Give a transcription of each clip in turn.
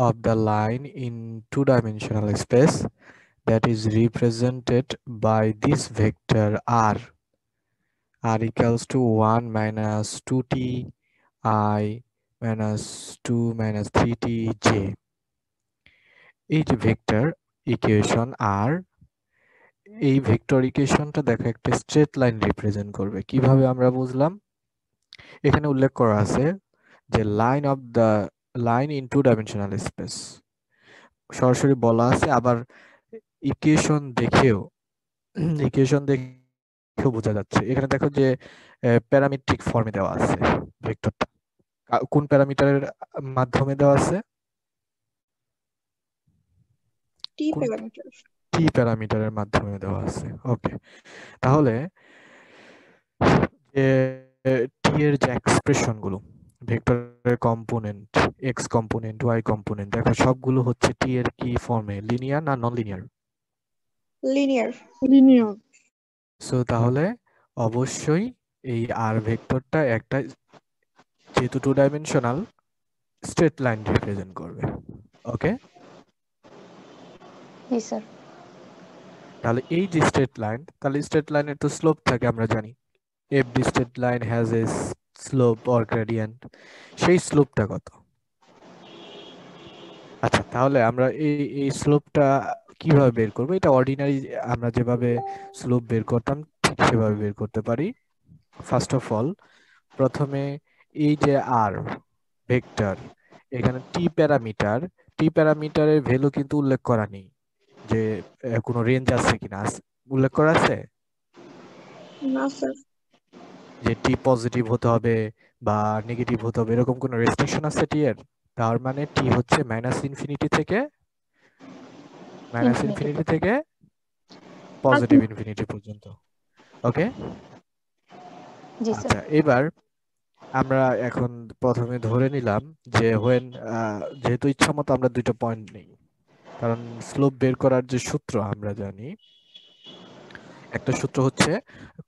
of the line in two-dimensional space that is represented by this vector r equals to 1 minus 2t I minus 2 minus 3t j. এই যে vector equation আর, এই vector ইকুয়েশনটা দেখো একটা straight line represent করবে। কিভাবে আমরা বুঝলাম? এখানে উল্লেখ করা আছে যে line in two dimensional space, সরাসরি বলা আছে, আবার ইকুয়েশন দেখেও বোঝা যাচ্ছে। এখানে দেখো যে প্যারামেট্রিক ফর্মে দেওয়া আছে ভেক্টরটা। কোন প্যারামিটারের মাধ্যমে দেওয়া আছে? টি প্যারামিটার। টি প্যারামিটারের মাধ্যমে দেওয়া আছে। ওকে, তাহলে যে টি এর যে এক্সপ্রেশন গুলো, ভেক্টরের component, X component, Y component, দেখো সবগুলো হচ্ছে টি এর কি ফর্মে, লিনিয়ার না নন লিনিয়ার? লিনিয়ার। সো তাহলে অবশ্যই এই আর ভেক্টরটা একটা, যেহেতু two dimensional, straight line represent করবে। ওকে, জি স্যার। তাহলে এই যে স্ট্রেট লাইন, তাহলে স্ট্রেট লাইনের তো স্লোপ থাকে আমরা জানি। Every straight line has a slope or gradient. সেই স্লোপটা কত? আচ্ছা, তাহলে আমরা এই স্লোপটা কিভাবে বের করব? এটা অর্ডিনারি আমরা যেভাবে স্লোপ বের করতাম ঠিক সেভাবে বের করতে পারি। ফার্স্ট অফ অল, প্রথমে এই যে আর ভেক্টর, এখানে টি প্যারামিটারের ভ্যালু কিন্তু উল্লেখ করা নেই যে কোনো রেঞ্জ আছে কিনা। উল্লেখ করা আছে না স্যার। যে টি পজিটিভ হতে হবে বা নেগেটিভ হতে হবে, এরকম কোনো রেস্ট্রিকশন আছে টি এর? তার মানে টি হচ্ছে মাইনাস ইনফিনিটি থেকে পজিটিভ ইনফিনিটি পর্যন্ত। ওকে, জি স্যার। আচ্ছা, এবার আমরা এখন প্রথমে ধরে নিলাম যে যেহেতু ইচ্ছা মতো আমরা দুইটা পয়েন্ট নেই, কারণ স্লোপ বের করার যে সূত্র আমরা জানি, একটা সূত্র হচ্ছে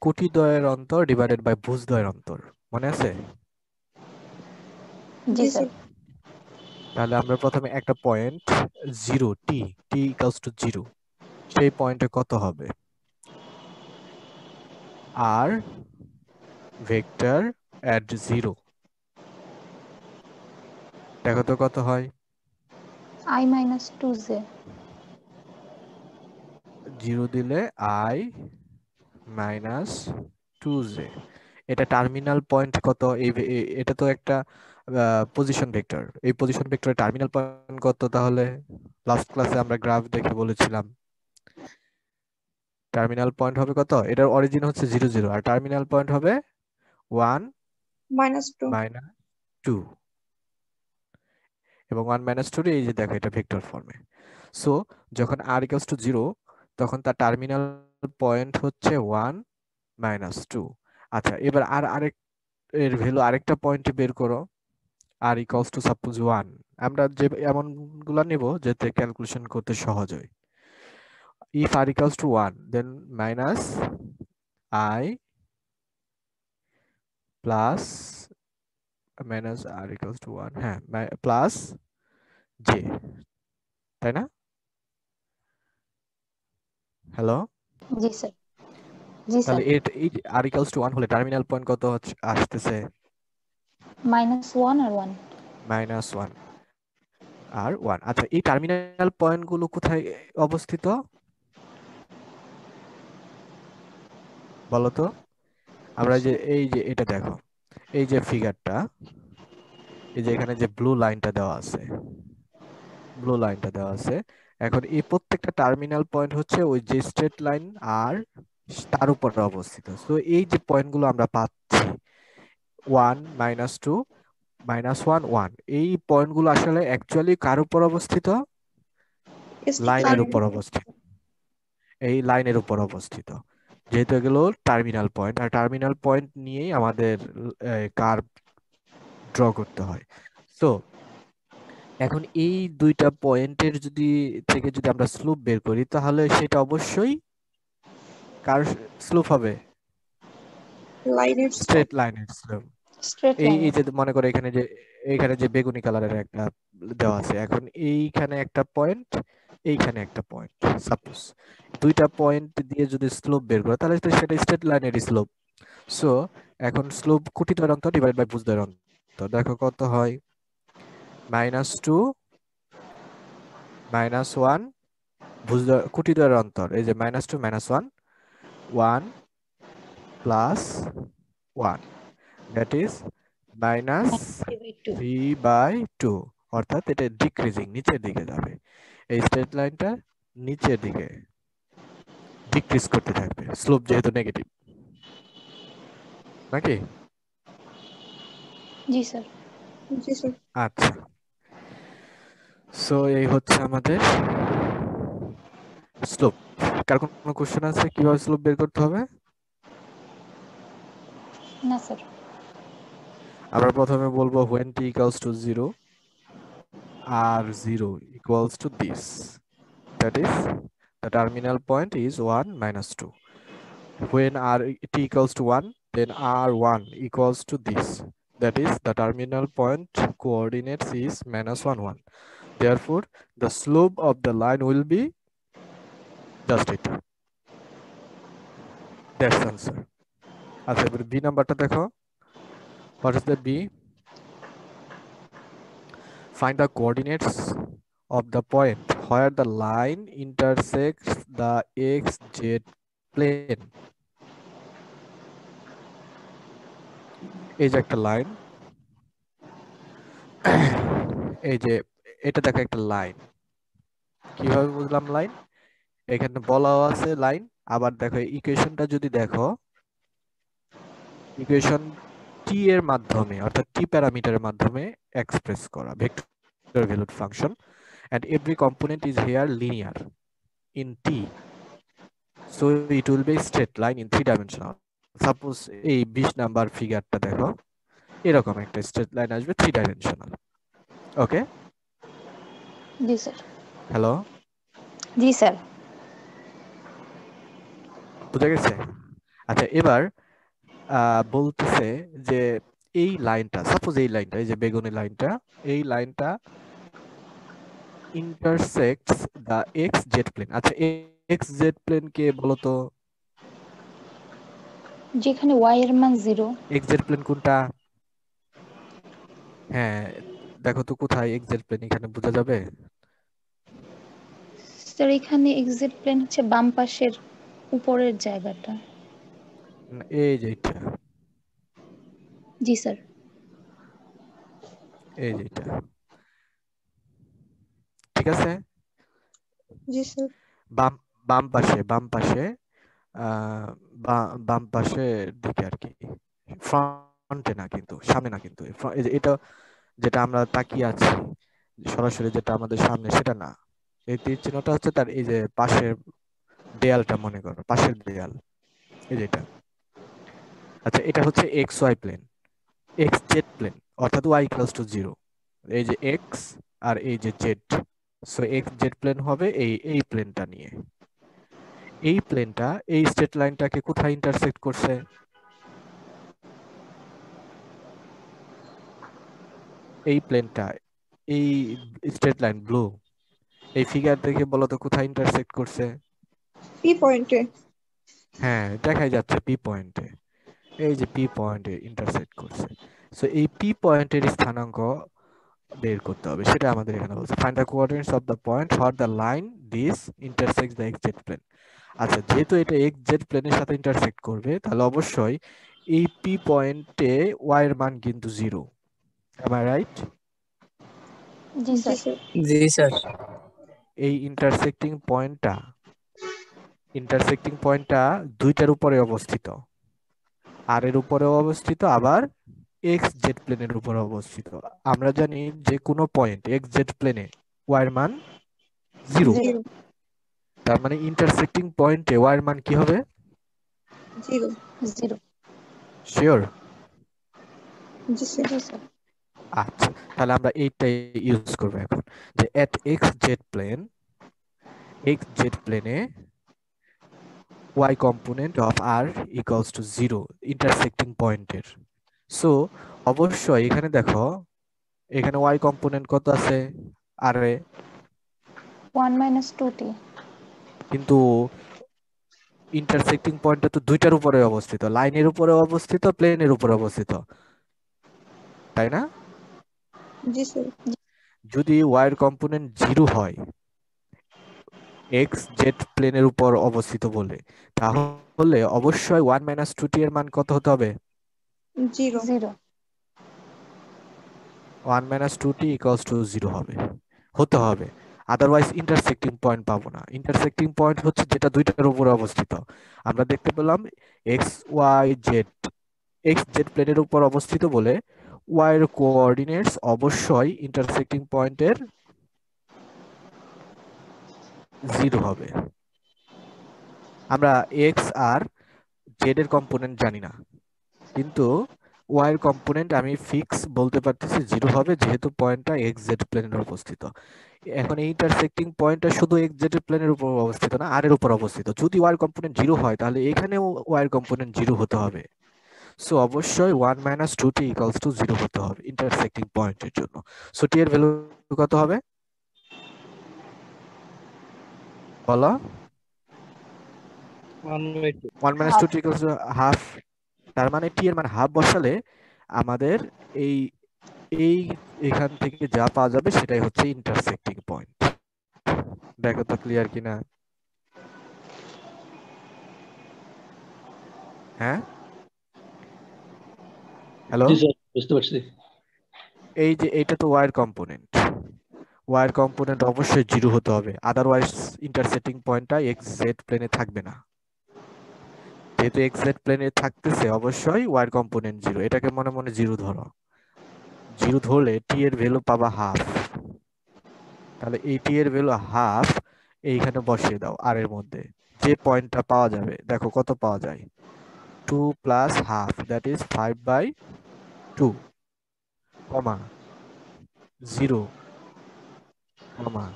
কোটিদ্বয়ের অন্তর ডিভাইডেড বাই ভুজদ্বয়ের অন্তর, মনে আছে? জি স্যার। তাহলে আমরা প্রথমে একটা পয়েন্ট জিরো, টি ইকুয়ালস টু জিরো, সেই পয়েন্টে কত হবে? আর ভেক্টর অ্যাট জিরো, দেখো তো কত হয়? I minus 2j। জিরো দিলে আই মাইনাস টু জে। এটা টার্মিনাল পয়েন্ট কত? এটা তো একটা পজিশন ভেক্টর। এই পজিশন ভেক্টরের টার্মিনাল পয়েন্ট কত? তাহলে লাস্ট ক্লাসে আমরা গ্রাফ দেখে বলেছিলাম টার্মিনাল পয়েন্ট হবে কত? এটার অরিজিন হচ্ছে 0 0 আর টার্মিনাল পয়েন্ট হবে 1 -2। মাইনাস 2, এবং 1 মাইনাস 2 এই যে দেখো এটা ভেক্টর ফর্মে। সো যখন r ইকুয়ালস টু 0 তখন তার টার্মিনাল পয়েন্ট হচ্ছে 1 মাইনাস 2। আচ্ছা, এবার আরেক এর ভ্যালু আরেকটা পয়েন্টে বের করো, r ইকুয়ালস টু সাপোজ 1। আমরা যে এমনগুলো নেব যাতে ক্যালকুলেশন করতে সহজ হয়। if r equals to 1 then minus I plus minus r equals to 1, হ্যাঁ, প্লাস j, তাই না? হ্যালো, জি স্যার। জি স্যার। তাহলে এই r equals to 1 হলে টার্মিনাল পয়েন্ট কত আসতেছে? -1 আর 1। মাইনাস 1 আর 1। আচ্ছা, এই টার্মিনাল পয়েন্ট গুলো কোথায় অবস্থিত বলো তো? আমরা এই যে এটা দেখো, এই যে ফিগারটা, এই যে এখানে যে ব্লু লাইনটা দেওয়া আছে, এখন এই প্রত্যেকটা টার্মিনাল পয়েন্ট হচ্ছে ওই যে স্ট্রেট লাইন আর তার উপরে অবস্থিত। সো এই যে পয়েন্টগুলো আমরা পাচ্ছি 1 -2 -1 1, এই পয়েন্টগুলো আসলে অ্যাকচুয়ালি কার উপর অবস্থিত? লাইনের উপর অবস্থিত। এই লাইনের উপর অবস্থিত, যেহেতু এগুলো টার্মিনাল পয়েন্ট, আর টার্মিনাল পয়েন্ট নিয়েই আমাদের কার্ভ ড্র করতে হয়। সো এখন এই দুইটা পয়েন্টের থেকে যদি আমরা স্লোপ বের করি, তাহলে সেটা অবশ্যই কার স্লোপ হবে? স্ট্রেট লাইনের স্লোপ। স্ট্রেট এই লাইন। এই যে মনে করো এখানে যে বেগুনি কালারের একটা দেওয়া আছে। এখন এইখানে একটা পয়েন্ট, এইখানে একটা পয়েন্ট, সাপোজ দুইটা পয়েন্ট দিয়ে যদি স্লোপ বের করে তাহলে তো সেটা স্ট্রেট লাইনের স্লোপ। সো এখন স্লোপ কোটি দ্বয়ের অন্তর ডিভাইড বাই ভুজ দ্বয়ের অন্তর, দেখো কত হয়, -2 -1 কোটি দ্বয়ের অন্তর, এই যে -2 -1 1 + 1, দ্যাট ইজ -3/2, অর্থাৎ এটা ডিক্রিজিং, নিচের দিকে যাবে। এই স্ট্রেট লাইনটা নিচের দিকে ডিক্রিজ করতে থাকবে, স্লোপ যেহেতু নেগেটিভ, নাকি? জি স্যার। জি স্যার। আচ্ছা, সো এই হচ্ছে আমাদের স্লোপ। কার কোনো কোশ্চেন আছে কিভাবে স্লোপ বের করতে হবে? না স্যার। আমরা প্রথমে বলবো when t equals to 0 r 0 equals to this, that is the terminal point is 1 - 2. When t equals to 1, then r1 equals to this, that is the terminal point coordinates is -1 1. Therefore the slope of the line will be just it. That's answer. আচ্ছা, এবার B নাম্বারটা দেখো। What is the B? Find the coordinates of the point where the line intersects the xz plane. এই যে একটা line, এই যে এটা দেখো একটা লাইন, কিভাবে বুঝলাম লাইন? এখানে বলাও আছে লাইন, আবার দেখো ইকুয়েশনটা যদি দেখো, ইকুয়েশন টি এর মাধ্যমে অর্থাৎ টি প্যারামিটারের মাধ্যমে এক্সপ্রেস করা vector valued function, and every component is here linear in t, so it will be straight line in 3-dimensional. Suppose এই 20 নাম্বার ফিগারটা দেখো, এরকম একটা স্ট্রেট লাইন আসবে 3-dimensional. ওকে, জি স্যার। হ্যালো, জি স্যার। বুঝা গেছে? আচ্ছা, এবার বলতেছে যে এই লাইনটা, সাপোজ এই লাইনটা, এই যে বেগুনি লাইনটা, এই লাইনটা intersects the xz plane. আচ্ছা, xz plane কে বলতো? যেখানে y এর মান 0। xz plane কোনটা? হ্যাঁ, দেখো তো কোথায় xz plane, এখানে বোঝা যাবে? স্যার এখানে এক্সিট প্লেন হচ্ছে বাম পাশের উপরের জায়গাটা। এই যে এটা, জি স্যার। এই যে এটা, ঠিক আছে? জি স্যার। বাম বাম পাশে, বাম পাশে, বাম পাশের দিকে আর কি, ফ্রন্টে না কিন্তু, সামনে না কিন্তু, এই যে এটা যেটা আমরা তাকিয়ে আছি সরাসরি, যেটা আমাদের সামনে সেটা না, এই তীর চিহ্নটা হচ্ছে তার এই যে পাশের দেয়ালটা, মনে করো পাশের দেয়াল, এই যে এটা। আচ্ছা, এটা হচ্ছে X Y plane, X Z plane, অর্থাৎ y ইকুয়ালস টু 0, এই যে এক্স আর এই যে Z, so X Z plane হবে এই প্লেনটা নিয়ে। এই প্লেনটা এই স্ট্রেট লাইনটাকে কোথায় ইন্টারসেক্ট করছে? এই প্লেনটা, এই স্ট্রেট লাইন ব্লু, এই ফিগার দেখে বলো তো কোথায় ইন্টারসেক্ট করছে? পি পয়েন্টে। হ্যাঁ, দেখাই যাচ্ছে পি পয়েন্টে, এই যে পি পয়েন্টে ইন্টারসেক্ট করছে। সো এই পি পয়েন্টের স্থানাঙ্ক বের করতে হবে, সেটা আমাদের এখানে বলছে, find the coordinates of the point for the line this intersects the x Z plane. আচ্ছা, যেহেতু এটা এক্স জেড প্লেনের সাথে ইন্টারসেক্ট করবে, তাহলে অবশ্যই এই পি পয়েন্টে ওয়াই এর মান কিন্তু 0, am I right? G G sir. Sir. G sir. এই ইন্টারসেক্টিং পয়েন্টটা দুইটার উপরে অবস্থিত, আর এর উপরেও অবস্থিত, আবার এক্স জেড প্লেনের উপরে অবস্থিত। আমরা জানি যে কোনো পয়েন্ট এক্স জেড প্লেনে ওয়াই এর মান 0, 0 তার মানে ইন্টারসেক্টিং পয়েন্টে ওয়াই এর মান কি হবে? 0। 0। শিওর? জি স্যার। জি স্যার। আচ্ছা, তাহলে আমরা এইটাই ইউজ করবো এখন, যে এট এক্স জেড প্লেনে y component of r equals to 0 intersecting পয়েন্টের। সো অবশ্যই এখানে দেখো, এখানে y কম্পোনেন্ট কত আছে? আরে 1 minus 2t. কিন্তু ইন্টারসেক্টিং পয়েন্টটা তো দুইটার উপরে অবস্থিত, লাইনের উপরে অবস্থিত, প্লেনের উপরে অবস্থিত, তাই না? জি স্যার। যদি ওয়াইয়ের কম্পোনেন্ট 0 হয়, এক্স জেড প্লেনের উপর অবস্থিত বলে, তাহলে অবশ্যই 1 মাইনাস 2t এর মান কত হতে হবে? 0। 0. 1 মাইনাস 2t ইকুয়ালস টু 0 হতে হবে, আদারওয়াইজ ইন্টারসেক্টিং পয়েন্ট পাবো না। ইন্টারসেক্টিং পয়েন্ট হচ্ছে যেটা দুইটার উপরে অবস্থিত। আমরা দেখতে পেলাম X Y Z, X Z প্লেনের উপর অবস্থিত বলে ওয়াই এর কোঅর্ডিনেটস অবশ্যই ইন্টারসেক্টিং পয়েন্টের 0 হবে। আমরা এক্স আর জেড এর কম্পোনেন্ট জানি না, কিন্তু ওয়াই এর কম্পোনেন্ট আমি ফিক্স বলতে পারতেছি 0 হবে, যেহেতু পয়েন্টটা এক্স জেড প্লেনের অবস্থিত। এখন এই ইন্টারসেক্টিং পয়েন্টটা শুধু এক্স জেড প্লেনের উপর অবস্থিত না, আর এর উপর অবস্থিত। যদি ওয়াই এর কম্পোনেন্ট 0 হয়, তাহলে এখানেও ওয়াই এর কম্পোনেন্ট 0 হতে হবে। সো অবশ্যই 1 মাইনাস 2t ইকুয়ালস টু 0 হতে হবে ইন্টারসেক্টিং পয়েন্টের জন্য। সো টি এর ভ্যালু কত হবে বলো? 1 minus 2t equals to half. তার মানে টি এর মান হাফ বসালে আমাদের এই এই এখান থেকে যা পাওয়া যাবে সেটাই হচ্ছে ইন্টারসেক্টিং পয়েন্ট। দেখো তো ক্লিয়ার কিনা? হ্যাঁ, হ্যালো, জি স্যার, বুঝতে পারছি। এই যে এইটা তো ওয়াই এর কম্পোনেন্ট, ওয়াই এর কম্পোনেন্ট অবশ্যই 0 হতে হবে, আদারওয়াইজ ইন্টারসেক্টিং পয়েন্টটা এক্স জেড প্লেনে থাকবে না। যেহেতু এক্স জেড প্লেনে থাকতেছে, অবশ্যই ওয়াই এর কম্পোনেন্ট 0, এটাকে মনে মনে 0 ধরো। 0 ধরলে টি এর ভ্যালু পাবা হাফ। তাহলে এই টি এর ভ্যালু হাফ এইখানে বসিয়ে দাও আর এর মধ্যে, যে পয়েন্টটা পাওয়া যাবে দেখো কত পাওয়া যায়, 2 প্লাস হাফ, দ্যাট ইজ 5/2, কমা 0, কমা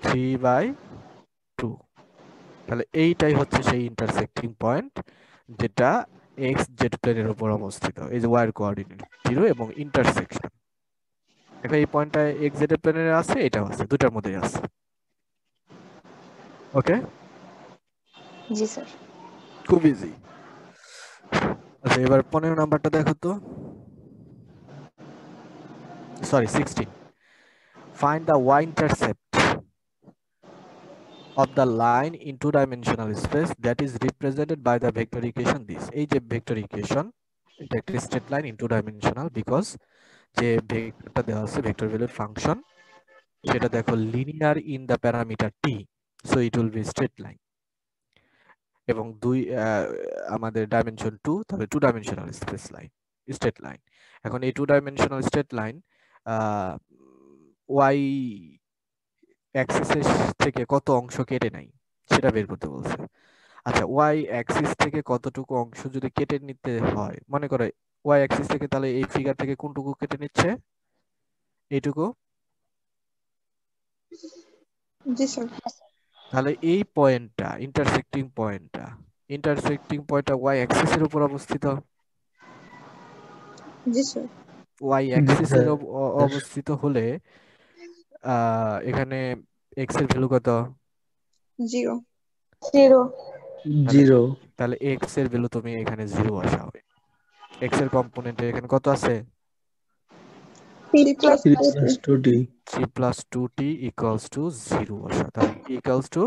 3/2। তাহলে এইটাই হচ্ছে সেই ইন্টারসেক্টিং পয়েন্ট যেটা এক্স জেড প্লেনের উপর অবস্থিত। এই যে ওয়াই এর কোঅর্ডিনেট 0 এবং ইন্টারসেকশন, দেখো এই পয়েন্টটা এক্স জেড প্লেনে আছে, এটাও আছে, দুটার মধ্যেই আছে। ওকে, জি স্যার। খুব ইজি। আচ্ছা, এবার 15 নাম্বারটা দেখো তো, sorry 16। Find the Y intercept of the line in two-dimensional space that is represented by the vector equation this. এই যে ভেক্টর ইকুয়েশন, এটা একটা straight line in two dimensional, because যে ভেক্টরটা দেওয়া আছে ভেক্টর ভ্যালুর ফাংশন, সেটা দেখো linear in the parameter T, so it will be straight line. এবং আমাদের ডাইমেনশন 2, তাহলে two dimensional space line, straight line. এখন এই two dimensional straight line Y axis থেকে কত অংশ কেটে নাই সেটা বের করতে বলছে। আচ্ছা, ওয়াই অ্যাক্সিস থেকে কতটুকু অংশ যদি কেটে নিতে হয়, মনে করে ওয়াই অ্যাক্সিস থেকে, তাহলে এই ফিগার থেকে কোনটুকু কেটে নিচ্ছে? এইটুকু। জি স্যার। তাহলে এই পয়েন্টটা ইন্টারসেক্টিং পয়েন্টটা ওয়াই অ্যাক্সিসের উপর অবস্থিত। জি স্যার। ওয়াই জি অ্যাক্সিসের স্যার। অবস্থিত হলে এখানে এক্স এর ভ্যালু কত? 0। তাহলে 0। তাহলে এক্স এর ভ্যালু তুমি এখানে 0 বসাও। এক্স এর কম্পোনেন্টে এখানে কত আছে? 3 plus 3 2t। plus 2t। 3 plus 2t equals to 0 বসাও, তাহলে equals to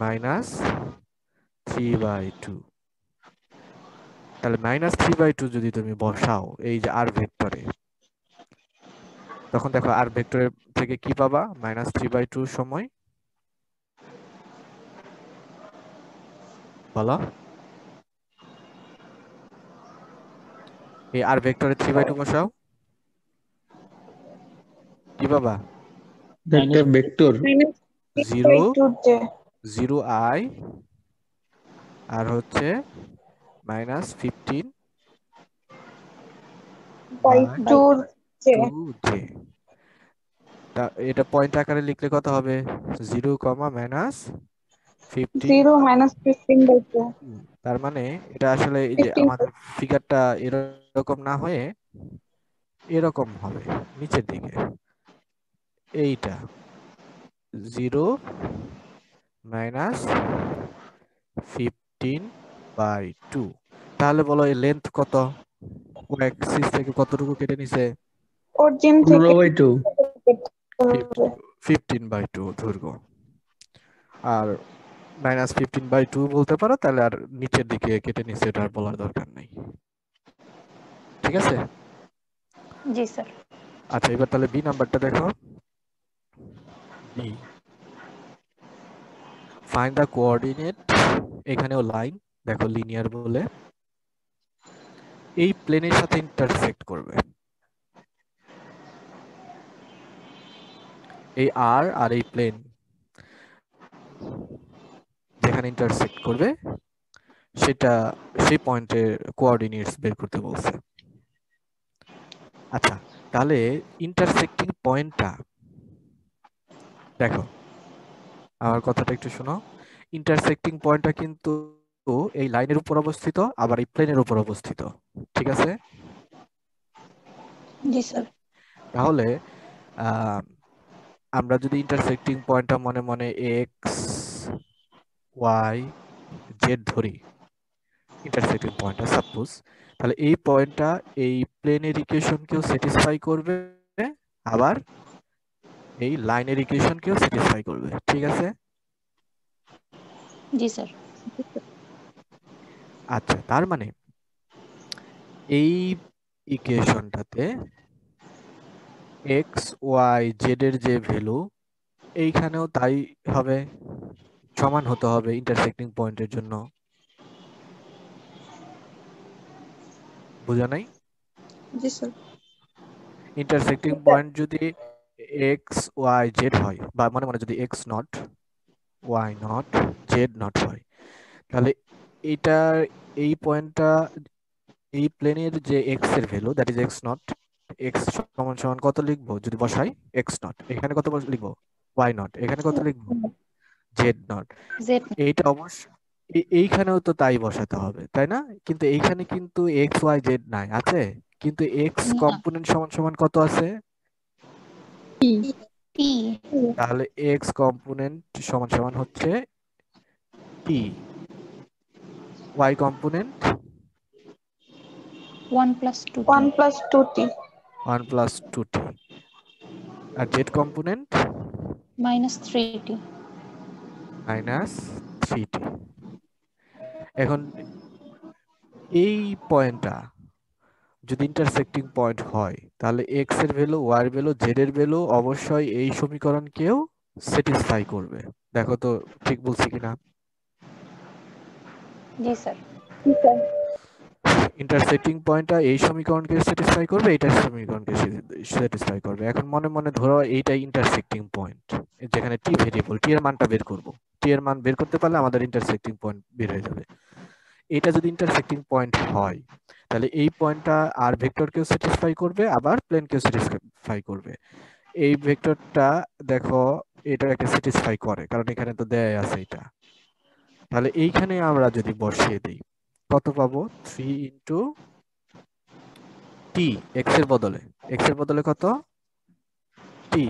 minus 3/2। তাহলে -3/2 যদি তুমি বসাও এই যে আর ভেক্টরে, তখন দেখো আর ভেক্টরের থেকে কি পাবা? -3/2 সময়, বলো, এই আর ভেক্টরে 3/2 বসাও, কি পাবা? একটা ভেক্টর। মাইনাস 0, 3/2t 0i, আর হচ্ছে -15 বাই বাই 2j। 2j। তা এটা পয়েন্ট আকারে লিখলে কত হবে? 0, -15। 0 minus 15/2। তার মানে এটা আসলে এই যে 15। আমাদের ফিগারটা এরকম না হয়ে এরকম হবে নিচের দিকে। এইটা 0 মাইনাস 15/2। তাহলে বলো এই লেন্থ কত? ও অ্যাক্সিস থেকে কতটুকু কেটে নিছে? অরিজিন থেকে 15/2। 15/2 দৈর্ঘ্য। আর -15/2 বলতে পারো, তাহলে আর নিচের দিকে কেটে নিছে, এটা আর বলার দরকার নেই। ঠিক আছে? জি স্যার। আচ্ছা, এবার তাহলে বি নাম্বারটা দেখো। B, find the coordinate. এখানেও লাইন দেখো লিনিয়ার বলে এই প্লেনের সাথে ইন্টারসেক্ট করবে। এই আর এই প্লেন যেখানে ইন্টারসেক্ট করবে সেটা সেই পয়েন্টের কোঅর্ডিনেটস বের করতে বলছে। আচ্ছা, তাহলে ইন্টারসেক্টিং পয়েন্টটা দেখো, আমার কথাটা একটু শোনো। ইন্টারসেক্টিং পয়েন্টটা কিন্তু এই লাইনের উপর অবস্থিত, আবার এই প্লেনের উপর অবস্থিত। ঠিক আছে? জি স্যার। তাহলে আহ, আমরা যদি ইন্টারসেক্টিং পয়েন্টটা মনে মনে এক্স ওয়াই জেড ধরি, ইন্টারসেক্টিং পয়েন্টটা সাপোজ, তাহলে এই পয়েন্টটা এই প্লেনের ইকুয়েশনকেও স্যাটিসফাই করবে, আবার এই লাইনের ইকুয়েশনকেও স্যাটিসফাই করবে। ঠিক আছে? জি স্যার। আচ্ছা, তার মানে এই ইকুয়েশনটাতে এক্স ওয়াই জেড এর যে ভ্যালু এইখানেও তাই হবে, সমান হতে হবে ইন্টারসেক্টিং পয়েন্টের জন্য। বুঝা নাই? জি স্যার। ইন্টারসেক্টিং পয়েন্ট যদি এক্স ওয়াই জেড হয়, বা মনে মনে যদি x not y not z not হয়, তাহলে এইটার এই পয়েন্টটা এই প্লেনের যে এক্স এর value that is x not, x সমান সমান কত লিখবো যদি বসাই? এক্স নট এখানে কত লিখবো? ওয়াই নট এখানে কত লিখবো? Z nought. জেড। এইটা অবশ্য এইখানেও তো তাই বসাতে হবে, তাই না? কিন্তু এইখানে কিন্তু এক্স ওয়াই জেড নাই, আছে? কিন্তু এক্স না। কম্পোনেন্ট সমান সমান কত আছে? টি। টি। তাহলে এক্স কম্পোনেন্ট সমান সমান হচ্ছে t, y component 1 + 2t। 1 + 2t। 1 + 2t, আর জেড কম্পোনেন্ট -3t। -3t। এখন এই পয়েন্টটা যদি ইন্টারসেক্টিং পয়েন্ট হয়, তাহলে এক্স এর ভ্যালু, ওয়াই এর ভ্যালু, জেড এর ভ্যালু অবশ্যই এই সমীকরণকেও স্যাটিসফাই করবে। দেখো তো ঠিক বলছি কিনা? জি স্যার। জি স্যার। ইন্টারসেক্টিং পয়েন্টটা এই সমীকরণকে স্যাটিসফাই করবে, এইটার সমীকরণকে স্যাটিসফাই করবে। এখন মনে মনে ধরো এইটাই ইন্টারসেক্টিং পয়েন্ট, যেখানে টি ভেরিয়েবল, টি এর মানটা বের করব। টি এর মান বের করতে পারলে আমাদের ইন্টারসেক্টিং পয়েন্ট বের হয়ে যাবে। এটা যদি ইন্টারসেক্টিং পয়েন্ট হয়, তাহলে এই পয়েন্টটা আর ভেক্টরকেও স্যাটিসফাই করবে, আবার প্লেনকেও স্যাটিসফাই করবে। এই ভেক্টরটা দেখো এটাকে স্যাটিসফাই করে, কারণ এখানে তো দেয়া আছে এটা। তাহলে এইখানে আমরা যদি বসিয়ে দিই, কত পাবো? 3 ইন্টু টি, এক্স এর বদলে, এক্স এর বদলে কত? টি,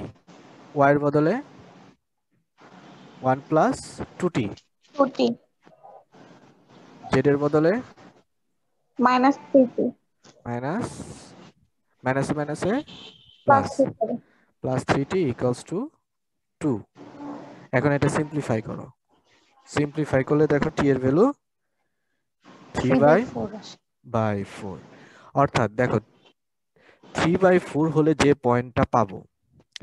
ওয়াই এর বদলে 1 + 2t, 2t জেড এর বদলে -3t মাইনাস মাইনাসে মাইনাসে প্লাস, +3t। +3t = 2। এখন এটা সিম্পলিফাই করো, সিম্পলিফাই করলে দেখো টি এর ভ্যালু 3/4 আসে। 3/4। অর্থাৎ দেখো 3/4 হলে যে পয়েন্টটা পাবো,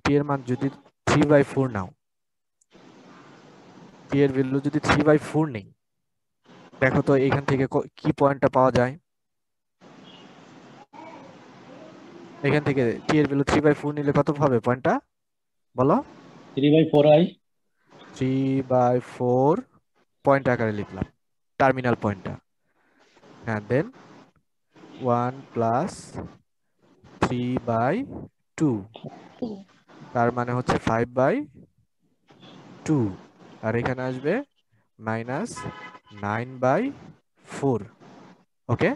টি এর মান যদি 3/4 নাও, টি এর ভ্যালু যদি 3/4 নেই, দেখো তো এখান থেকে কি পয়েন্টটা পাওয়া যায়? এখান থেকে টি এর ভ্যালু 3/4 নিলে কত হবে পয়েন্টটা? বলো। 3/4i। 3/4 পয়েন্ট আকারে লিখলাম টার্মিনাল পয়েন্টটা। হ্যাঁ, দেন 1 + 3/2, টি। তার মানে হচ্ছে 5/2, আর এখানে আসবে -9/4। ওকে,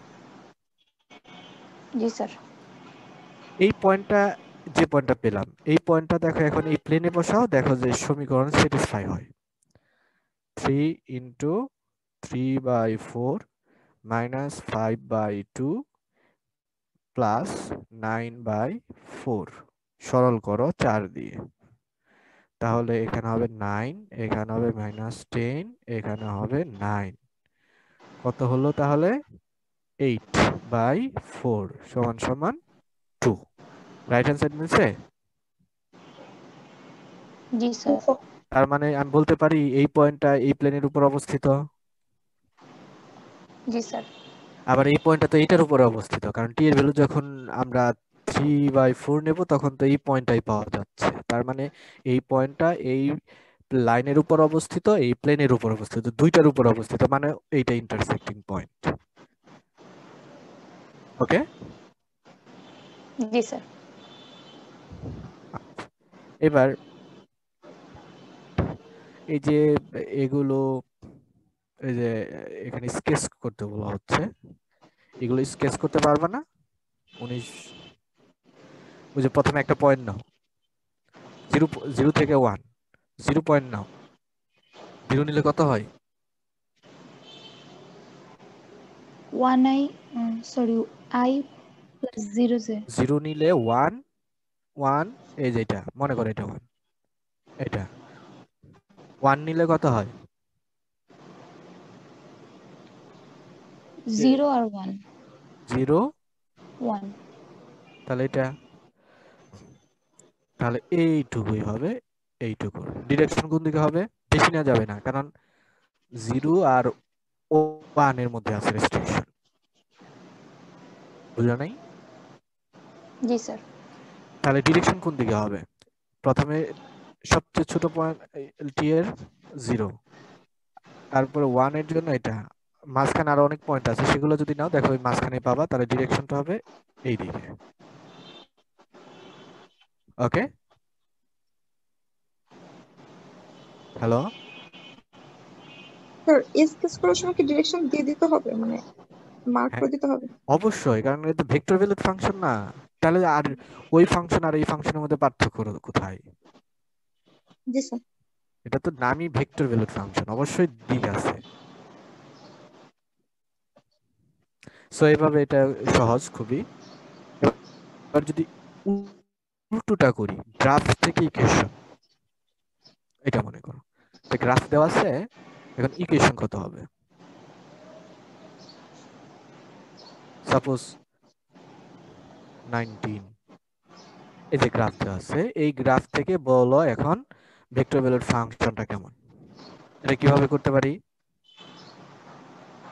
জি স্যার। এই পয়েন্টটা যে পয়েন্টটা পেলাম এই পয়েন্টটা দেখো এখন এই প্লেনে বসাও, দেখো যে সমীকরণ স্যাটিসফাই হয়। 3 ইন্টু 3/4 মাইনাস 5/2 প্লাস 9/4 সরল করো 4 দিয়ে, তাহলে এখানে হবে 9, এখানে হবে -10, এখানে হবে 9, কত হলো তাহলে 8/4 সমান সমান 2। রাইট হ্যান্ড সাইড মিলছে? জি স্যার। তার মানে আমি বলতে পারি এই পয়েন্টটা এই প্লেনের উপর অবস্থিত, জি স্যার। আবার এই পয়েন্টটা তো এটার উপরে অবস্থিত, কারণ টি এর ভ্যালু যখন আমরা 3/4 নেব তখন তো এই পয়েন্টটাই পাওয়া যাচ্ছে। তার মানে এই পয়েন্টটা এই লাইনের উপর অবস্থিত, এই প্লেনের উপর অবস্থিত, দুইটার উপর অবস্থিত, মানে এইটা ইন্টারসেক্টিং পয়েন্ট। ওকে, জি স্যার। এবার এই যে এগুলো এই যে এখানে স্কেচ করতে বলা হচ্ছে, এগুলো স্কেচ করতে পারবে না 19? ওই যে প্রথমে একটা পয়েন্ট নাও, 0 থেকে 1, 0 পয়েন্ট নাও, 0 নিলে কত হয়? 1i, সরি, i প্লাস 0 যে 0 নিলে 1, 1, এই যে এটা মনে করো এটা 1, এটা 1 নিলে কত হয়? 0 আর 1, 0, 1। তাহলে এটা, তাহলে এইটুকুই হবে, এইটুকু। ডিরেকশন কোন দিকে হবে? বেশি নেওয়া যাবে না, কারণ 0 আর 1 এর মধ্যে আছে রেস্ট্রিকশন। বুঝলো নাই? জি স্যার। তাহলে ডিরেকশন কোন দিকে হবে? প্রথমে সবচেয়ে ছোট পয়েন্ট টি এর 0, তারপরে 1 এর জন্য এটা, মাঝখানে আরো অনেক পয়েন্ট আছে, সেগুলো যদি নাও দেখো ওই মাঝখানে পাবা, তাহলে ডিরেকশনটা হবে এই দিকে। ওকে, হ্যালো? স্যার স্কেচ করার সময় কি ডিরেকশন দিয়ে দিতে হবে, মানে মার্ক হ্যাঁ করে দিতে হবে? অবশ্যই, কারণ এটা ভেক্টর ভ্যালুর ফাংশন না। তাহলে আর ওই ফাংশন আর এই ফাংশনের মধ্যে পার্থক্য কোথায়? জি স্যার। এটা তো নামই ভেক্টর ভ্যালুর ফাংশন, অবশ্যই দিক আছে। সো এইভাবে এটা সহজ খুবই। এবার যদি উল্টোটা করি, গ্রাফ থেকে ইকুয়েশন, এটা মনে করো একটা গ্রাফ দেওয়া আছে, এখন ইকুয়েশন কত হবে? সাপোজ 19, এই যে গ্রাফ দেওয়া আছে, এই গ্রাফ থেকে বলো এখন ভেক্টর ভ্যালুর ফাংশনটা কেমন। এটা কিভাবে করতে পারি?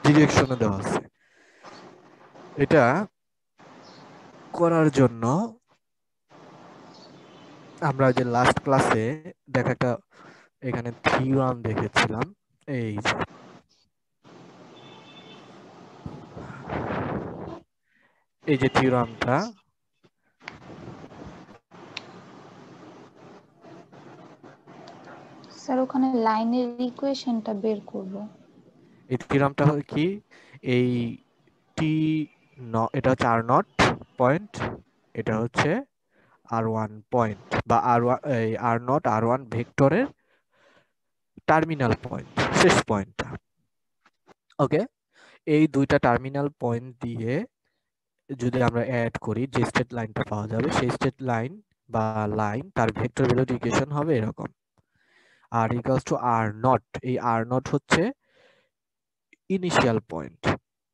ডিরেকশনও দেওয়া আছে। এটা করার জন্য আমরা যে লাস্ট ক্লাসে দেখা একটা এখানে থিওরাম দেখেছিলাম, এই যে এই যে থিওরামটা, স্যার ওখানে লাইনের ইকুয়েশনটা বের করব। এই থিওরামটা কি, এই টি এটা হচ্ছে আর নট পয়েন্ট, এটা হচ্ছে আর1 পয়েন্ট, বা আর1 এই আর নট আর1 ভেক্টরের টার্মিনাল পয়েন্ট, শেষ পয়েন্টটা। ওকে, এই দুইটা টার্মিনাল পয়েন্ট দিয়ে যদি আমরা অ্যাড করি, যে স্ট্রেট লাইনটা পাওয়া যাবে, সেই স্ট্রেট লাইন বা লাইন তার ভেক্টর ভ্যালুর ইকুয়েশন হবে এরকম, আর ইকুয়ালস টু আর নট। এই আর নট হচ্ছে ইনিশিয়াল পয়েন্ট।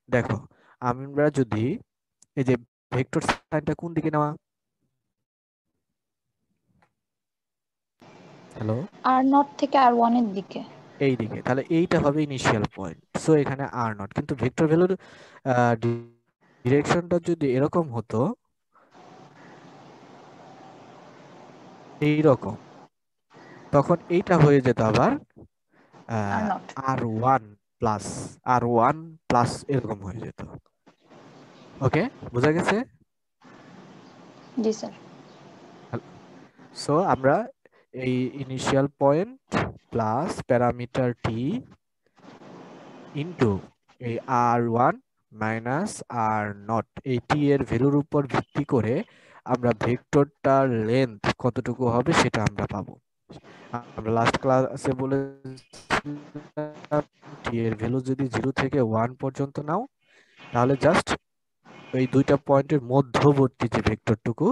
দেখো আমরা যদি এই যে ভেক্টর সাইনটা কোন দিকে নেওয়া, হ্যালো, আর নট থেকে আর 1 এর দিকে। এই দিকে, তাহলে এইটা হবে ইনিশিয়াল পয়েন্ট। সো এখানে আর নট, কিন্তু ভেক্টর ভ্যালুর ডিরেকশনটা যদি এরকম হতো, এইরকম, তখন এইটা হয়ে যেত আবার আর নট। আর1 প্লাস, আর1 প্লাস এরকম হয়ে যেত। ওকে, বোঝা গেছে? জি স্যার। সো আমরা এই ইনিশিয়াল পয়েন্ট প্লাস প্যারামিটার টি ইনটু এই আর1 মাইনাস আর নট, এই টি এর ভ্যালুর উপর ভিত্তি করে আমরা ভেক্টরটার লেন্থ কতটুকু হবে সেটা আমরা পাবো। আমরা লাস্ট ক্লাসে বলেছিলাম টি এর ভ্যালু যদি 0 থেকে 1 পর্যন্ত নাও তাহলে জাস্ট এই দুইটা পয়েন্টের মধ্যবর্তী যে ভেক্টরটুকু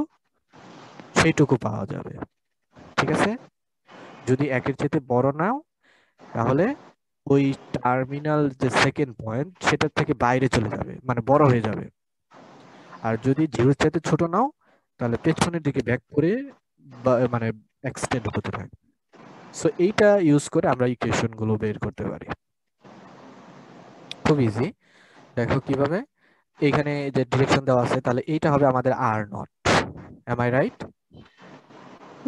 সেইটুকু পাওয়া যাবে, ঠিক আছে? যদি একের চেয়ে বড় নাও তাহলে ওই টার্মিনাল যে সেকেন্ড পয়েন্ট সেটার থেকে বাইরে চলে যাবে, মানে বড় হয়ে যাবে। আর যদি 0 এর চাইতে ছোট নাও তাহলে পেছনের দিকে ব্যাক করে মানে এক্সটেন্ড হতে থাকে। সো এইটা ইউজ করে আমরা ইকুয়েশন গুলো বের করতে পারি। খুব ইজি, দেখো কিভাবে। এখানে যে ডিরেকশন দেওয়া আছে তাহলে এইটা হবে আমাদের r naught, am I right?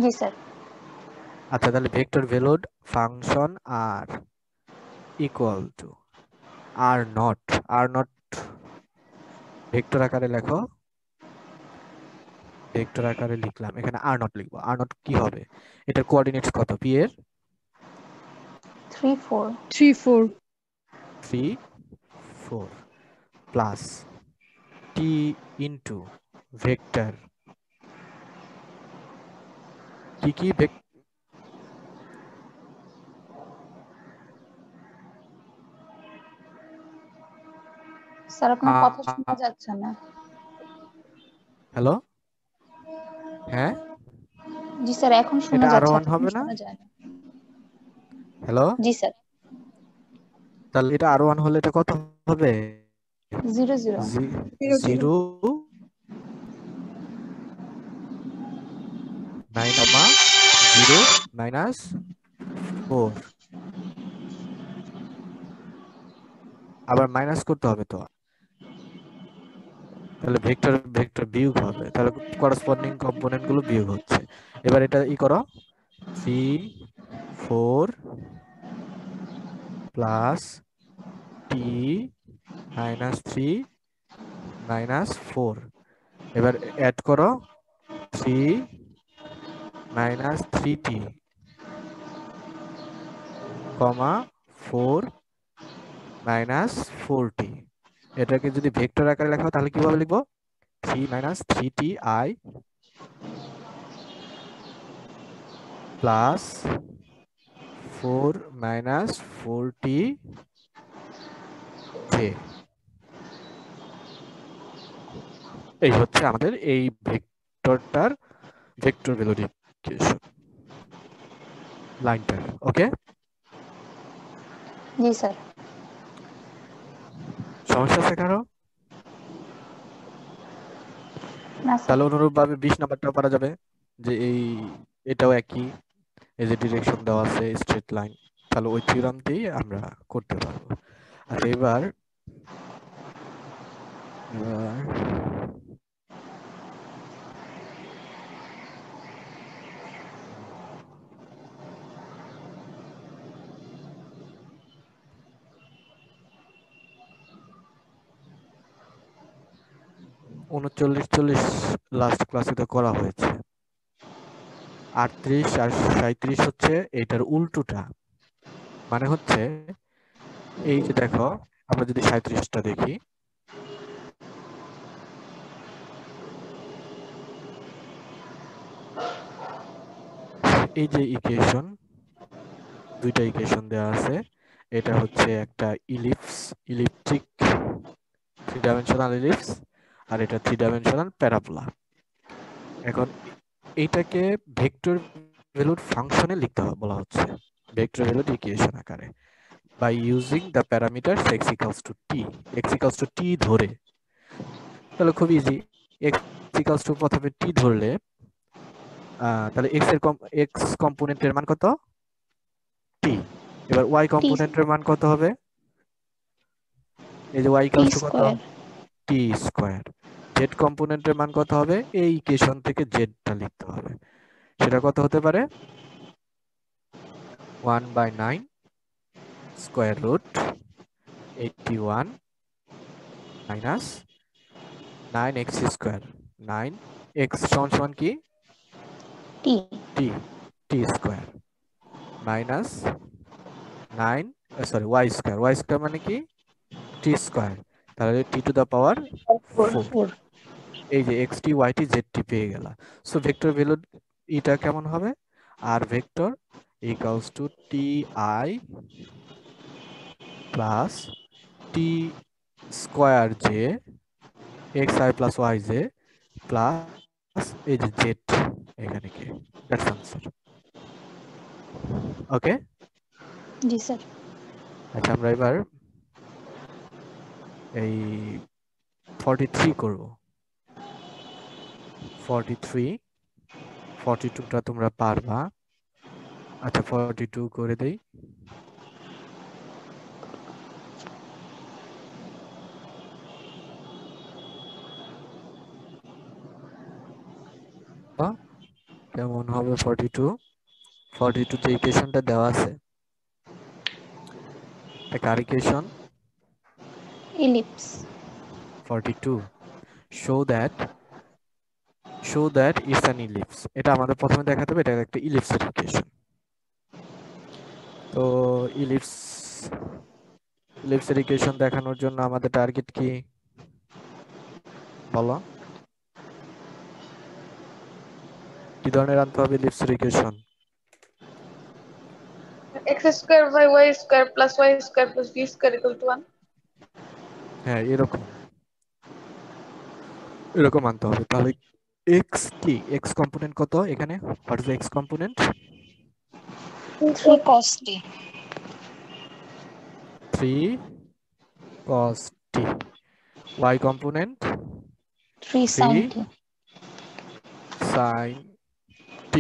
জি স্যার। আচ্ছা, তাহলে vector valued function r equal to r naught vector আকারে লেখো, ভেক্টর আকারে লিখলাম, এখানে আর নট লিখবো। আর নট কি হবে? এটার কোঅর্ডিনেটস কত? পি এর 3 4 3 4 3 4 প্লাস টি ইনটু ভেক্টর কি স্যার আপনার কথা শোনা যাচ্ছে না। হ্যালো, হ্যাঁ জি স্যার, এখন শোনা এটা আরো যাচ্ছে, ওয়ান এতক্ষণ হবে না? শোনা যায় না। হ্যালো, জি স্যার। তাহলে এটা আরো ওয়ান হলে এটা কত হবে? 0 0 0 0 0 9 0 মাইনাস 4, আবার মাইনাস করতে হবে তো, তাহলে ভেক্টর ভেক্টর বিয়োগ হবে, তাহলে করেসপন্ডিং কম্পোনেন্ট গুলো বিয়োগ হচ্ছে। এবার এটা ই করো, 3 4 প্লাস টি মাইনাস 3 মাইনাস 4, এবার অ্যাড করো 3 মাইনাস 3t কমা 4 মাইনাস 4t। এটাকে যদি ভেক্টর আকারে লেখা হয় তাহলে কিভাবে লিখবো? 3 minus 3ti plus 4 minus 4t j। এই হচ্ছে আমাদের এই ভেক্টরটার ভেক্টর ভ্যালু ইকুয়েশন লাইনটার। ওকে, জি স্যার। সমস্যা আছে কারো? না স্যার। তাহলে অনুরূপভাবে 20 নাম্বারটা পারা যাবে যে এটাও একই, এই যে ডিরেকশন দেওয়া আছে স্ট্রেট লাইন, তাহলে ওই থিওরাম দিয়েই আমরা করতে পারবো। আর এবার 39 40 লাস্ট ক্লাসে তো করা হয়েছে। 38 আর 37 হচ্ছে এটার উল্টোটা, মানে হচ্ছে এই যে দেখো, আমরা যদি 37টা দেখি, এই যে ইকুয়েশন, দুইটা ইকুয়েশন দেওয়া আছে, এটা হচ্ছে একটা ইলিপ্টিক 3 ডাইমেনশনাল ইলিপস, আর এটা 3 ডাইমেনশনাল প্যারাবোলা। এখন এইটাকে ভেক্টর ভ্যালুড ফাংশনে লিখতে বলা হচ্ছে, ভেক্টর ভ্যালুড ইকুয়েশন আকারে, by using the parameter x equals to t ধরে। তাহলে খুব ইজি, x ইকুয়ালস টু প্রথমে t ধরলে তাহলে x কম্পোনেন্টের মান কত? t। এবার y কম্পোনেন্টের মান কত হবে? এই যে y টি ইকুয়ালস টু কত? স্কয়ার। t square. z কম্পোনেন্টের মান কত হবে? এই ইকুয়েশন থেকে z টা লিখতে হবে, সেটা কত হতে পারে? 1/9 square root 81 minus 9x square. 9x সমান কি? T t square minus 9 y square মানে কি? t স্কয়ার, তাহলে t টু দা পাওয়ার 4। 4। এই যে x t y t z t পেয়ে গেলা। সো ভেক্টর ভ্যালু এটা কেমন হবে? R vector equals to t i plus t square j x i plus y j plus এই যে জেড এখানে কে, দ্যাটস আনসার। ওকে, জি স্যার। আচ্ছা আমরা এবার এই 43 করব। 43 42টা তোমরা পারবা। আচ্ছা 42 করে দেই। কেমন হবে 42? 42 যে ইকুয়েশনটা দেওয়া আছে, এটা কার equation? Ellipse. 42 show that it's an ellipse। এটা আমাদের প্রথমে দেখাতে হবে এটা একটা ইলিপসের ইকুয়েশন। তো ইলিপসের ইকুয়েশন দেখানোর জন্য আমাদের টার্গেট কি বলো? কি ধরনের আনতে হবে ইলিপসের equation? x square by y square plus y square plus b square equal to 1. হ্যাঁ এরকম আনতে হবে। তাহলে এক্স কি, এক্স কম্পোনেন্ট কত এখানে? What is x component? 3 cos t 3 cos t। y component 3 3 sin t sin t।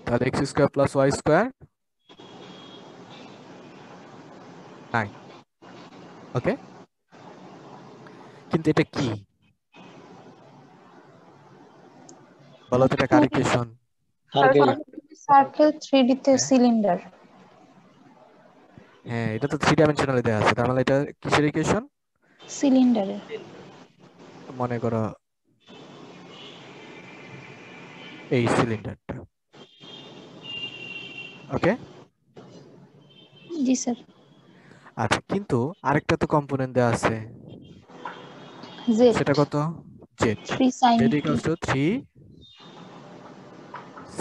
তাহলে x square plus y square 9। Okay, কিন্তু এটা কি বলো তো, এটা কার ইকুয়েশন? সার্কেল। সার্কেল 3D তে হ্যাঁ সিলিন্ডার হ্যাঁ, এটা তো 3 ডাইমেনশনালে দেওয়া আছে, তার মানে এটা কিসের ইকুয়েশন? সিলিন্ডারের। মনে করো এই সিলিন্ডারটা। ওকে, জি স্যার। আচ্ছা কিন্তু আরেকটা তো কম্পোনেন্ট দেওয়া আছে, জেড সেটা কত? Z. 3 sin Z t equals to 3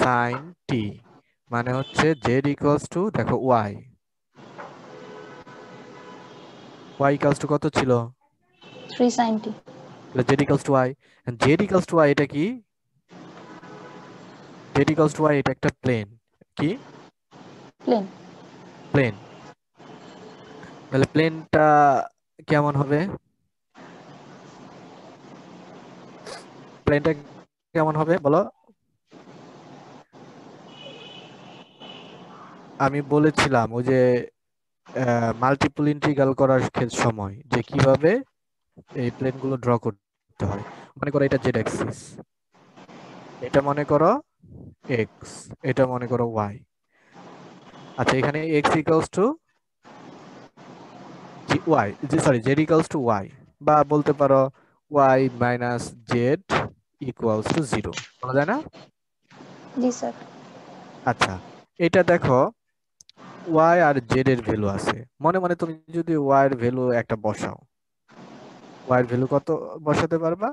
sine T, মানে হচ্ছে জেড ইকুয়ালস টু দেখো ওয়াই ইকুয়ালস টু কত ছিল? 3 sin t Z equals to Y. Z equals to Y এটা কি? জেড ইকুয়ালস টু ওয়াই এটা একটা প্লেন। কি প্লেন। প্লেন? তাহলে প্লেনটা কেমন হবে? প্লেনটা কেমন হবে বলো? আমি বলেছিলাম ওই যে মাল্টিপল ইন্টিগ্রাল করার সময় যে কিভাবে এই প্লেনগুলো ড্র করতে হয়। মনে করো এটা জেড অ্যাক্সিস, এটা মনে করো এক্স, এটা মনে করো ওয়াই। আচ্ছা এখানে x equals to y, sorry z equals to y, বা বলতে পারো y minus z equals to 0 বলা যায় না? জি স্যার। আচ্ছা এটা দেখো ওয়াই আর জেড এর ভ্যালু আছে, মনে মনে তুমি যদি ওয়াই এর ভ্যালু একটা বসাও, ওয়াই এর ভ্যালু কত বসাতে পারবা?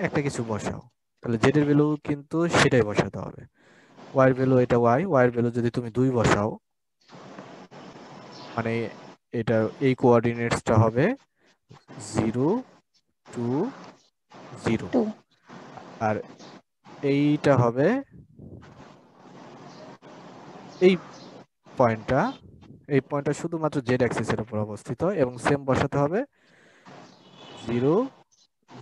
একটা কিছু বসাও, তাহলে জেড এর ভ্যালু কিন্তু সেটাই বসাতে হবে। ওয়াই এর ভ্যালু এটা ওয়াই এর ভ্যালু যদি তুমি 2 বসাও, মানে এটা এই কোঅর্ডিনেটসটা হবে 0 2 0, 2 আর এইটা হবে এই পয়েন্টটা, শুধুমাত্র জেড অ্যাক্সিসের উপর অবস্থিত, এবং সেম বসাতে হবে 0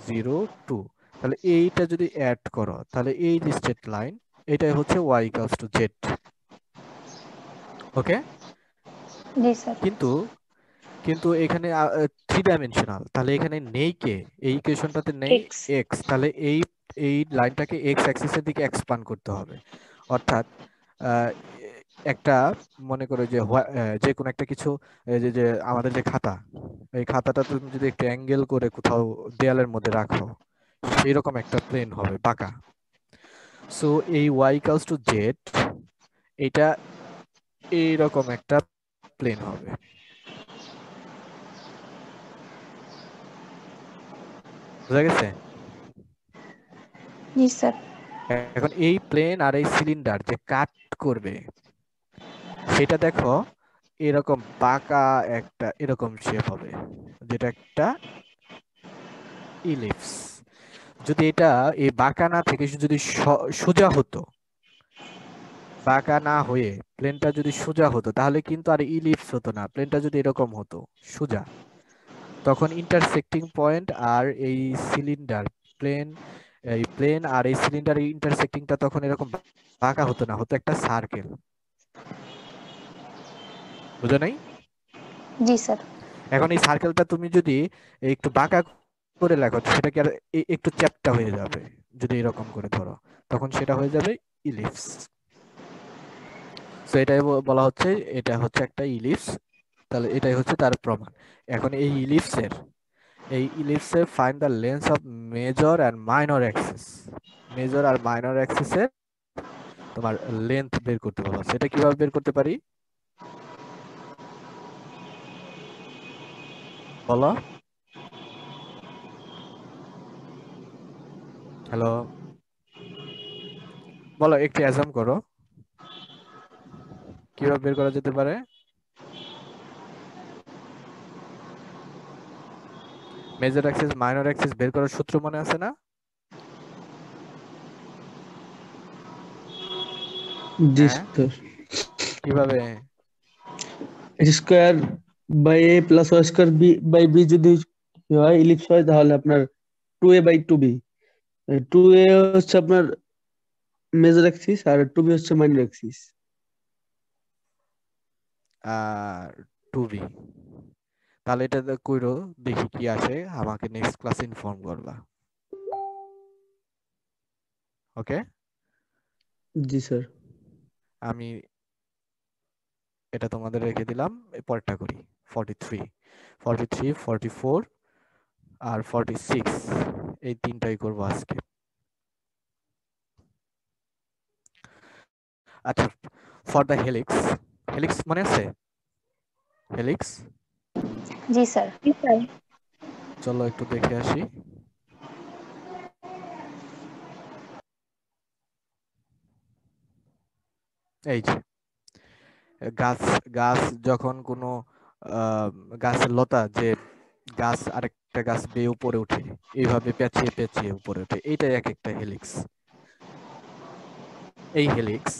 0 2। তাহলে এইটা যদি অ্যাড করো তাহলে এই যে স্ট্রেট লাইন এটাই হচ্ছে y ইকুয়ালস টু জেড। ওকে, জি স্যার। কিন্তু এখানে 3 ডাইমেনশনাল, তাহলে এখানে নেই কে, এই ইকুয়েশনটাতে নেই এক্স। এক্স, তাহলে এই লাইনটাকে এক্স অ্যাক্সিসের দিকে এক্সপান্ড করতে হবে। অর্থাৎ আহ, একটা মনে করো যে যে কোনো একটা কিছু, যে আমাদের যে খাতা, এই খাতাটা তুমি যদি একটা অ্যাঙ্গেল করে কোথাও দেয়ালের মধ্যে রাখো, সেইরকম একটা প্লেন হবে বাঁকা। সো এই y ইকুয়ালস টু জেড, এটা এইরকম একটা প্লেন হবে। বুঝা গেছে? জি স্যার। এখন এই প্লেন আর এই সিলিন্ডার যে কাট করবে সেটা দেখো এরকম বাঁকা একটা এরকম শেপ হবে, যেটা একটা ইলিপস। যদি এটা এই বাঁকা না থেকে যদি সোজা হতো, বাঁকা না হয়ে প্লেনটা যদি সোজা হতো তাহলে কিন্তু আর ইলিপস হতো না, প্লেনটা যদি এরকম হতো সোজা, তখন ইন্টারসেক্টিং পয়েন্ট আর এই সিলিন্ডার প্লেন, এই প্লেন আর এই সিলিন্ডার ইন্টারসেক্টিংটা তখন এরকম বাঁকা হতো না, হতো একটা সার্কেল। বুঝো নাই? জি স্যার। এখন এই সার্কেলটা তুমি যদি একটু বাঁকা করে লেখো সেটা কি আর একটু চ্যাপ্টা হয়ে যাবে, যদি এরকম করে ধরো তখন সেটা হয়ে যাবে ইলিপস। সো এটাই বলা হচ্ছে এটা হচ্ছে একটা ইলিপস, তাহলে এটাই হচ্ছে তার প্রমাণ। এখন এই ইলিপসের find the length of major and minor axis, major আর মাইনর অ্যাক্সিসের তোমার লেন্থ বের করতে বলা হচ্ছে। এটা কিভাবে বের করতে পারি বলো? হ্যালো, বলো, একটু অ্যাজাম করো কিভাবে বের করা যেতে পারে। মেজর অ্যাক্সিস মাইনর অ্যাক্সিস বের করার সূত্র মনে আছে না? জি হ্যাঁ, স্যার। কিভাবে? X square by a plus y square b by b যদি হয় ইলিপস হয় তাহলে আপনার 2a বাই 2b। 2a হচ্ছে আপনার মেজর অ্যাক্সিস আর 2b হচ্ছে মাইনর অ্যাক্সিস। আর 2b। তাহলে এটা কইরো, দেখি কি আসে, আমাকে নেক্সট ক্লাসে ইনফর্ম করবা। ওকে, জি স্যার। আমি এটা তোমাদের রেখে দিলাম, পরেরটা করি। 43, 43, 44 আর 46, এই তিনটাই করবো আজকে। আচ্ছা, ফর দ্য হেলিক্স, হেলিক্স মনে আছে? হেলিক্স, জি স্যার। চলো একটু দেখে আসি। এই যে গাছ, গাছ যখন কোনো আহ, গাছের লতা যে গাছ আরেকটা গাছ বেয়ে উপরে ওঠে, এইভাবে পেঁচিয়ে পেঁচিয়ে উপরে ওঠে, এইটাই এক একটা হেলিক্স। এই হেলিক্স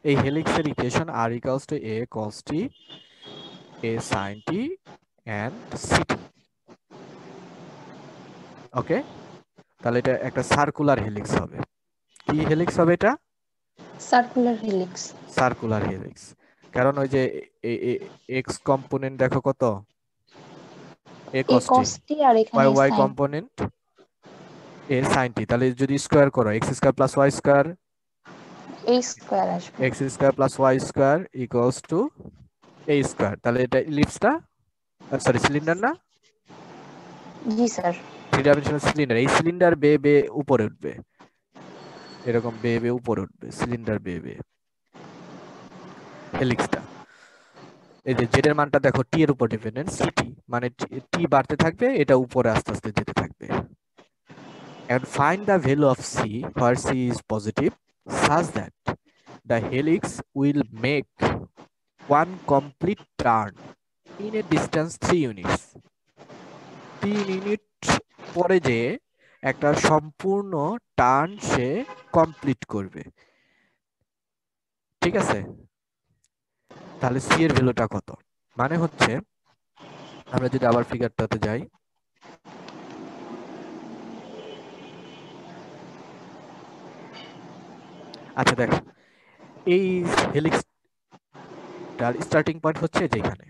এই হেলিক্সের equation r equals to a cos t, a sine t and c t. Okay, তাহলে এটা একটা সার্কুলার হেলিক্স হবে। কি হেলিক্স হবে এটা? Circular helix. Circular helix. কারণ ওই যে এক্স কম্পোনেন্ট দেখো কত, এ এ কস টি, cos t আর এখানে y y sin। Component a sine t. তাহলে যদি স্কোয়ার করো x square plus y square, a square আসবে। X square plus y square equals to a square. তাহলে এটা ইলিপসটা, সরি সিলিন্ডার না, জি স্যার। 3 dimensional cylinder. এই সিলিন্ডার বেয়ে বেয়ে উপরে উঠবে, এরকম বেয়ে বেয়ে উপরে উঠবে সিলিন্ডার বেয়ে বেয়ে হেলিক্সটা। এই যে জেড এর মানটা দেখো টি এর উপর ডিপেন্ডেন্ট, সিটি মানে টি বাড়তে থাকবে, এটা উপরে আস্তে আস্তে যেতে থাকবে। And find the value of c where c is positive such that the helix will make one complete turn in a distance 3 units. 3 unit পরে যে একটা সম্পূর্ণ টার্ন সে কমপ্লিট করবে। ঠিক আছে, তাহলে সি এর ভ্যালুটা কত? মানে হচ্ছে আমরা যদি আবার ফিগারটাতে যাই, আচ্ছা দেখো এই হেলিক্সটার স্টার্টিং পয়েন্ট হচ্ছে যেখানে,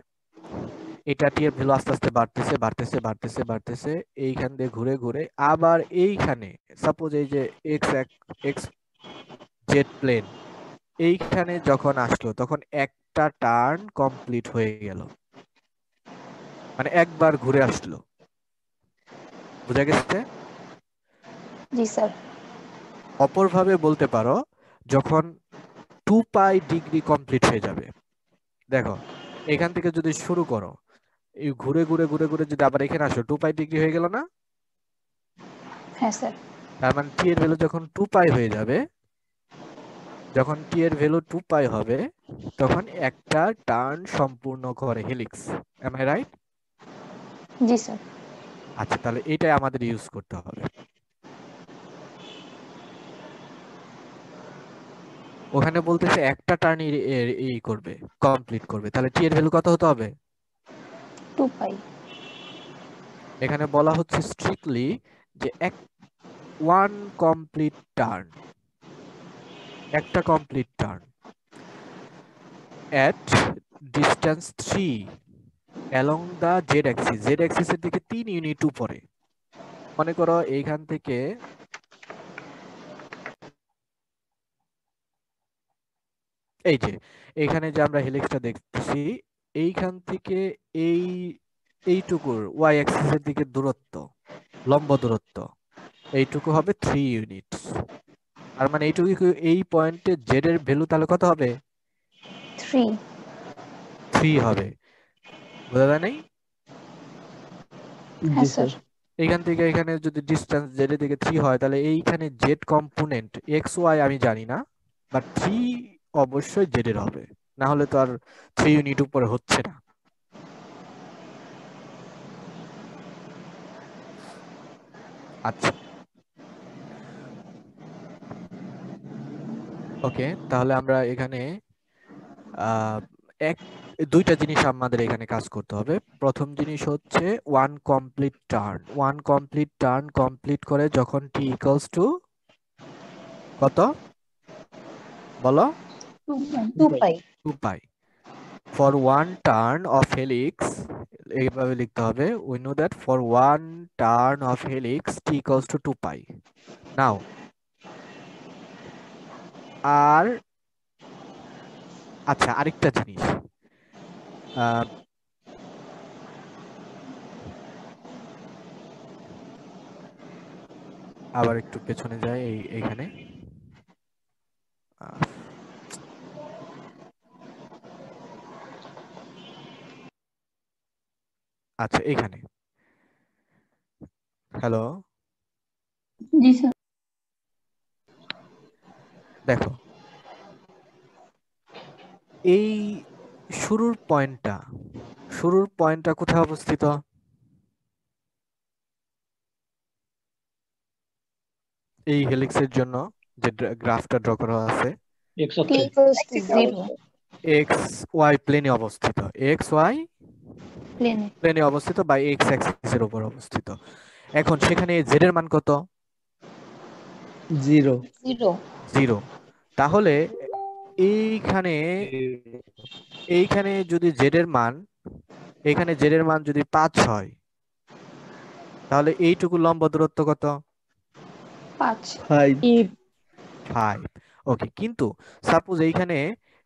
এটা টি এর ভ্যালু আস্তে আস্তে বাড়তেছে বাড়তেছে বাড়তেছে বাড়তেছে, এইখান দিয়ে ঘুরে ঘুরে আবার এইখানে, সাপোজ এই যে এক্স জেড প্লেন এইখানে যখন আসলো তখন একটা টার্ন কমপ্লিট হয়ে গেল, মানে একবার ঘুরে আসলো। বুঝা গেছে? জি স্যার। অপরভাবে বলতে পারো যখন 2 পাই ডিগ্রি কমপ্লিট হয়ে যাবে। দেখো এখান থেকে যদি শুরু করো, এই ঘুরে ঘুরে ঘুরে ঘুরে যদি আবার এখানে আসো, 2 পাই ডিগ্রি হয়ে গেল না? হ্যাঁ স্যার। তার মানে টি এর ভ্যালু যখন 2 পাই হয়ে যাবে, যখন টি এর ভ্যালু 2 পাই হবে, তখন একটা টার্ন সম্পূর্ণ করে হেলিক্স। Am I right? জি স্যার। আচ্ছা, তাহলে এটাই আমাদের ইউজ করতে হবে। ওখানে বলতেছে একটা টার্ন এই করবে, কমপ্লিট করবে, তাহলে টি এর ভ্যালু কত হতে হবে? 2 পাই। এখানে বলা হচ্ছে স্ট্রিক্টলি যে ওয়ান কমপ্লিট টার্ন, একটা complete turn at distance 3 along the z axis, z axis এর দিকে 3 ইউনিট উপরে। মনে করো এইখান থেকে এই যে এখানে যে আমরা হেলিক্সটা দেখতেছি, এইখান থেকে এই এইটুকুর ওয়াই অ্যাক্সিস এর দিকে দূরত্ব, লম্ব দূরত্ব এইটুকু হবে 3 ইউনিট। আর মানে এইটুকু, এই পয়েন্টে জেড এর ভ্যালু তাহলে কত হবে? 3। 3 হবে। বোঝা যায় নাই? জি হ্যাঁ স্যার। স্যার। এখান থেকে এখানে যদি ডিসটেন্স জেড এর দিকে 3 হয়, তাহলে এইখানে জেড কম্পোনেন্ট এক্স ওয়াই আমি জানি না, বাট 3 অবশ্যই জেড এর হবে, না হলে তো আর 3 ইউনিট উপরে হচ্ছে না। আচ্ছা, ওকে, তাহলে আমরা এখানে আহ এক দুইটা জিনিস আমাদের এখানে কাজ করতে হবে। প্রথম জিনিস হচ্ছে ওয়ান কমপ্লিট টার্ন কমপ্লিট করে যখন টি ইকুয়ালস টু কত বলো? 2 pi. 2 pi. For one turn of helix, এইভাবে লিখতে হবে, we know that for one turn of helix t equals to 2 pi. Now আর আচ্ছা, আরেকটা জিনিস, আহ আবার একটু পেছনে যাই, এইখানে আহ, আচ্ছা এইখানে, হ্যালো, জি স্যার। দেখো এই শুরুর পয়েন্টটা কোথায় অবস্থিত? এই হেলিক্সের জন্য যে গ্রাফটা ড্র করা আছে, t equals to 0 x y প্লেনে অবস্থিত, এক্স ওয়াই প্লেনে। প্লেনে অবস্থিত বা এক্স অ্যাক্সিসের উপর অবস্থিত। এখন সেখানে জেড এর মান কত? 0। 0। 0। তাহলে এইখানে এইখানে যদি জেড এর মান, এখানে জেড এর মান যদি 5 হয়, তাহলে এইটুকু লম্ব দূরত্ব কত? 5। 5। 5। ওকে, কিন্তু সাপোজ এইখানে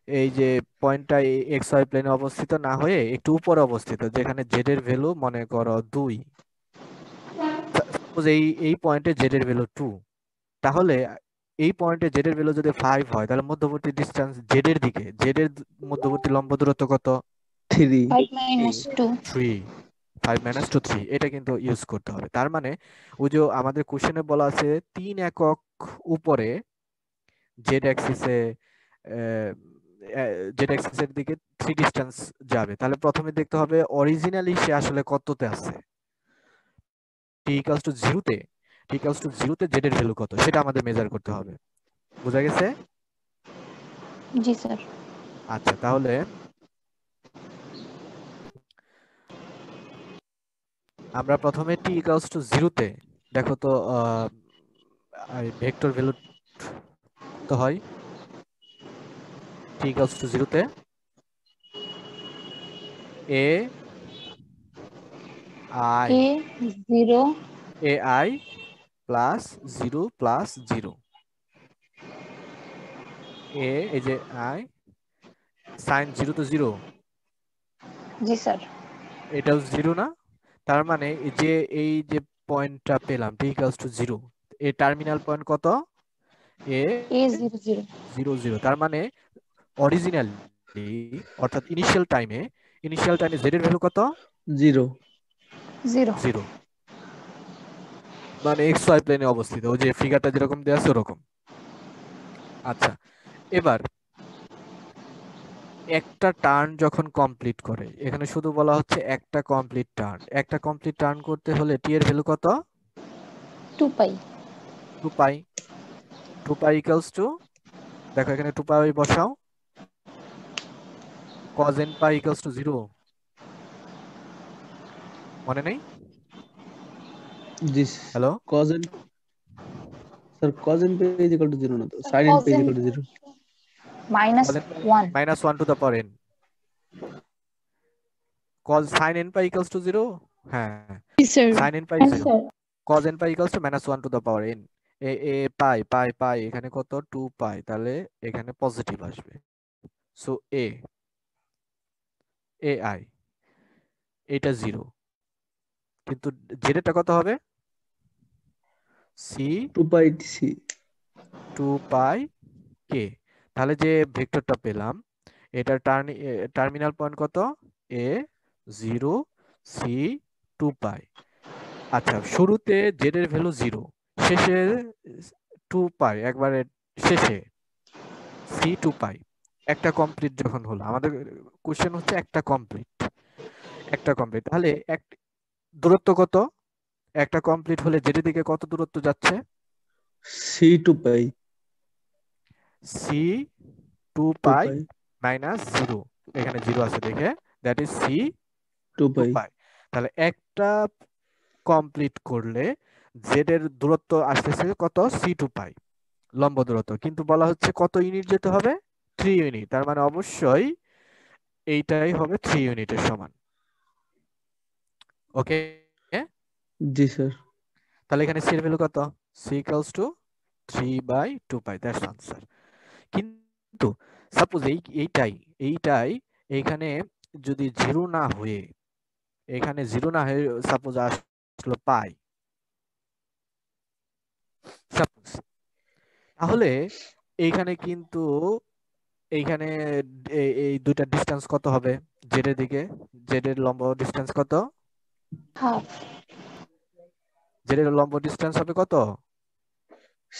এই যে পয়েন্টটা এক্স ওয়াই প্লেনে অবস্থিত না হয়ে একটু উপরে অবস্থিত, যেখানে জেড এর ভ্যালু মনে করো 2, সাপোজ এই পয়েন্টে জেড এর ভ্যালু 2, তাহলে এই পয়েন্টে জেড এর ভ্যালু যদি 5 হয়, তাহলে মধ্যবর্তী ডিসটেন্স জেড এর দিকে, জেড এর মধ্যবর্তী লম্ব দূরত্ব কত? 3। 5 minus 2। 3। 5 মাইনাস 2 3, এটা কিন্তু ইউজ করতে হবে। তার মানে ওই যে আমাদের কোশ্চেনে বলা আছে 3 একক উপরে জেড অ্যাক্সিসে, জেড অ্যাক্সিসের দিকে 3 ডিস্টেন্স যাবে, তাহলে প্রথমে দেখতে হবে অরিজিনালি সে আসলে কততে আছে। টি ইকুয়ালস টু 0 তে, টি ইকুয়ালস টু 0 তে জেড এর ভ্যালু কত সেটা আমাদের মেজার করতে হবে। বোঝা গেছে? জি স্যার। আচ্ছা, তাহলে আমরা প্রথমে টি ইকুয়ালস টু 0 তে, দেখো তো ভেক্টর ভ্যালু কত হয় টি ইকুয়ালস টু 0 তে? A I, a 0 A I plus 0 plus 0, এই যে আই সাইন 0 তো 0, জি স্যার। এটাও 0 না? তার মানে এই যে পয়েন্টটা পেলাম টি ইকুয়ালস টু 0, এই টার্মিনাল পয়েন্ট কত? এ এ 0 0 0 0, তার মানে অরিজিনালি অর্থাৎ ইনিশিয়াল টাইমে z এর ভ্যালু কত? 0 0 0, মানে এক্স ওয়াই প্লেনে অবস্থিত, ওই যে ফিগারটা যেরকম দেওয়া আছে ওরকম। আচ্ছা, এবার একটা টার্ন যখন কমপ্লিট করে, এখানে শুধু বলা হচ্ছে একটা কমপ্লিট টার্ন করতে হলে টি এর ভ্যালু কত? 2 pi 2 pi. 2 pi equals to, দেখো এখানে 2 পাই বসাও, cos n pi equals to 0, মনে নেই? জি hello, cos n sir cos n pay is equal to 0 না তো sin n cos pay is n equal to 0 minus cos n -1 minus 1 to the power n, cos sin n pi equals to 0, হ্যাঁ sir sin n pi 0, cos n pi equals to -1 to the power n, এ পাই এখানে কত? 2 পাই, তাহলে এখানে positive আসবে। So ai এটা 0, কিন্তু জেডেরটা কত হবে? সি 2 pi c 2 পাই কে। তাহলে যে ভেক্টরটা পেলাম, এটার টার্মিনাল পয়েন্ট কত? এ 0, সি 2 পাই। আচ্ছা, শুরুতে জেড এর ভ্যালু 0, শেষে 2 পাই, একবারে শেষে সি 2 পাই। একটা কমপ্লিট যখন হলো, আমাদের কোশ্চেন হচ্ছে একটা কমপ্লিট, তাহলে দূরত্ব কত? একটা কমপ্লিট হলে জেড এর দিকে কত দূরত্ব যাচ্ছে? c 2 pi সি 2 2 পাই pi মাইনাস 0, এখানে 0 আছে দেখে, দ্যাট ইজ সি 2 2 pi পাই। তাহলে একটা কমপ্লিট করলে জেড এর দূরত্ব আসতেছে কত? সি 2 পাই, লম্ব দূরত্ব, কিন্তু বলা হচ্ছে কত ইউনিট যেতে হবে? 3 ইউনিট, তার মানে অবশ্যই এইটাই হবে 3 ইউনিটের সমান। ওকে, জি স্যার তাহলে এখানে সি এর ভ্যালু কত? সি ইকুয়ালস টু 3/2 পাই, দ্যাটস আনসার। কিন্তু সাপোজ এইটাই এইখানে যদি জিরো না হয়ে, সাপোজ আসলো পাই, সাপোজ, তাহলে এইখানে কিন্তু এইখানে এই দুইটা ডিসটেন্স কত হবে? জেড এর দিকে জেড এর লম্ব ডিসটেন্স কত? হাফ জেড এর লম্ব ডিসটেন্স হবে কত?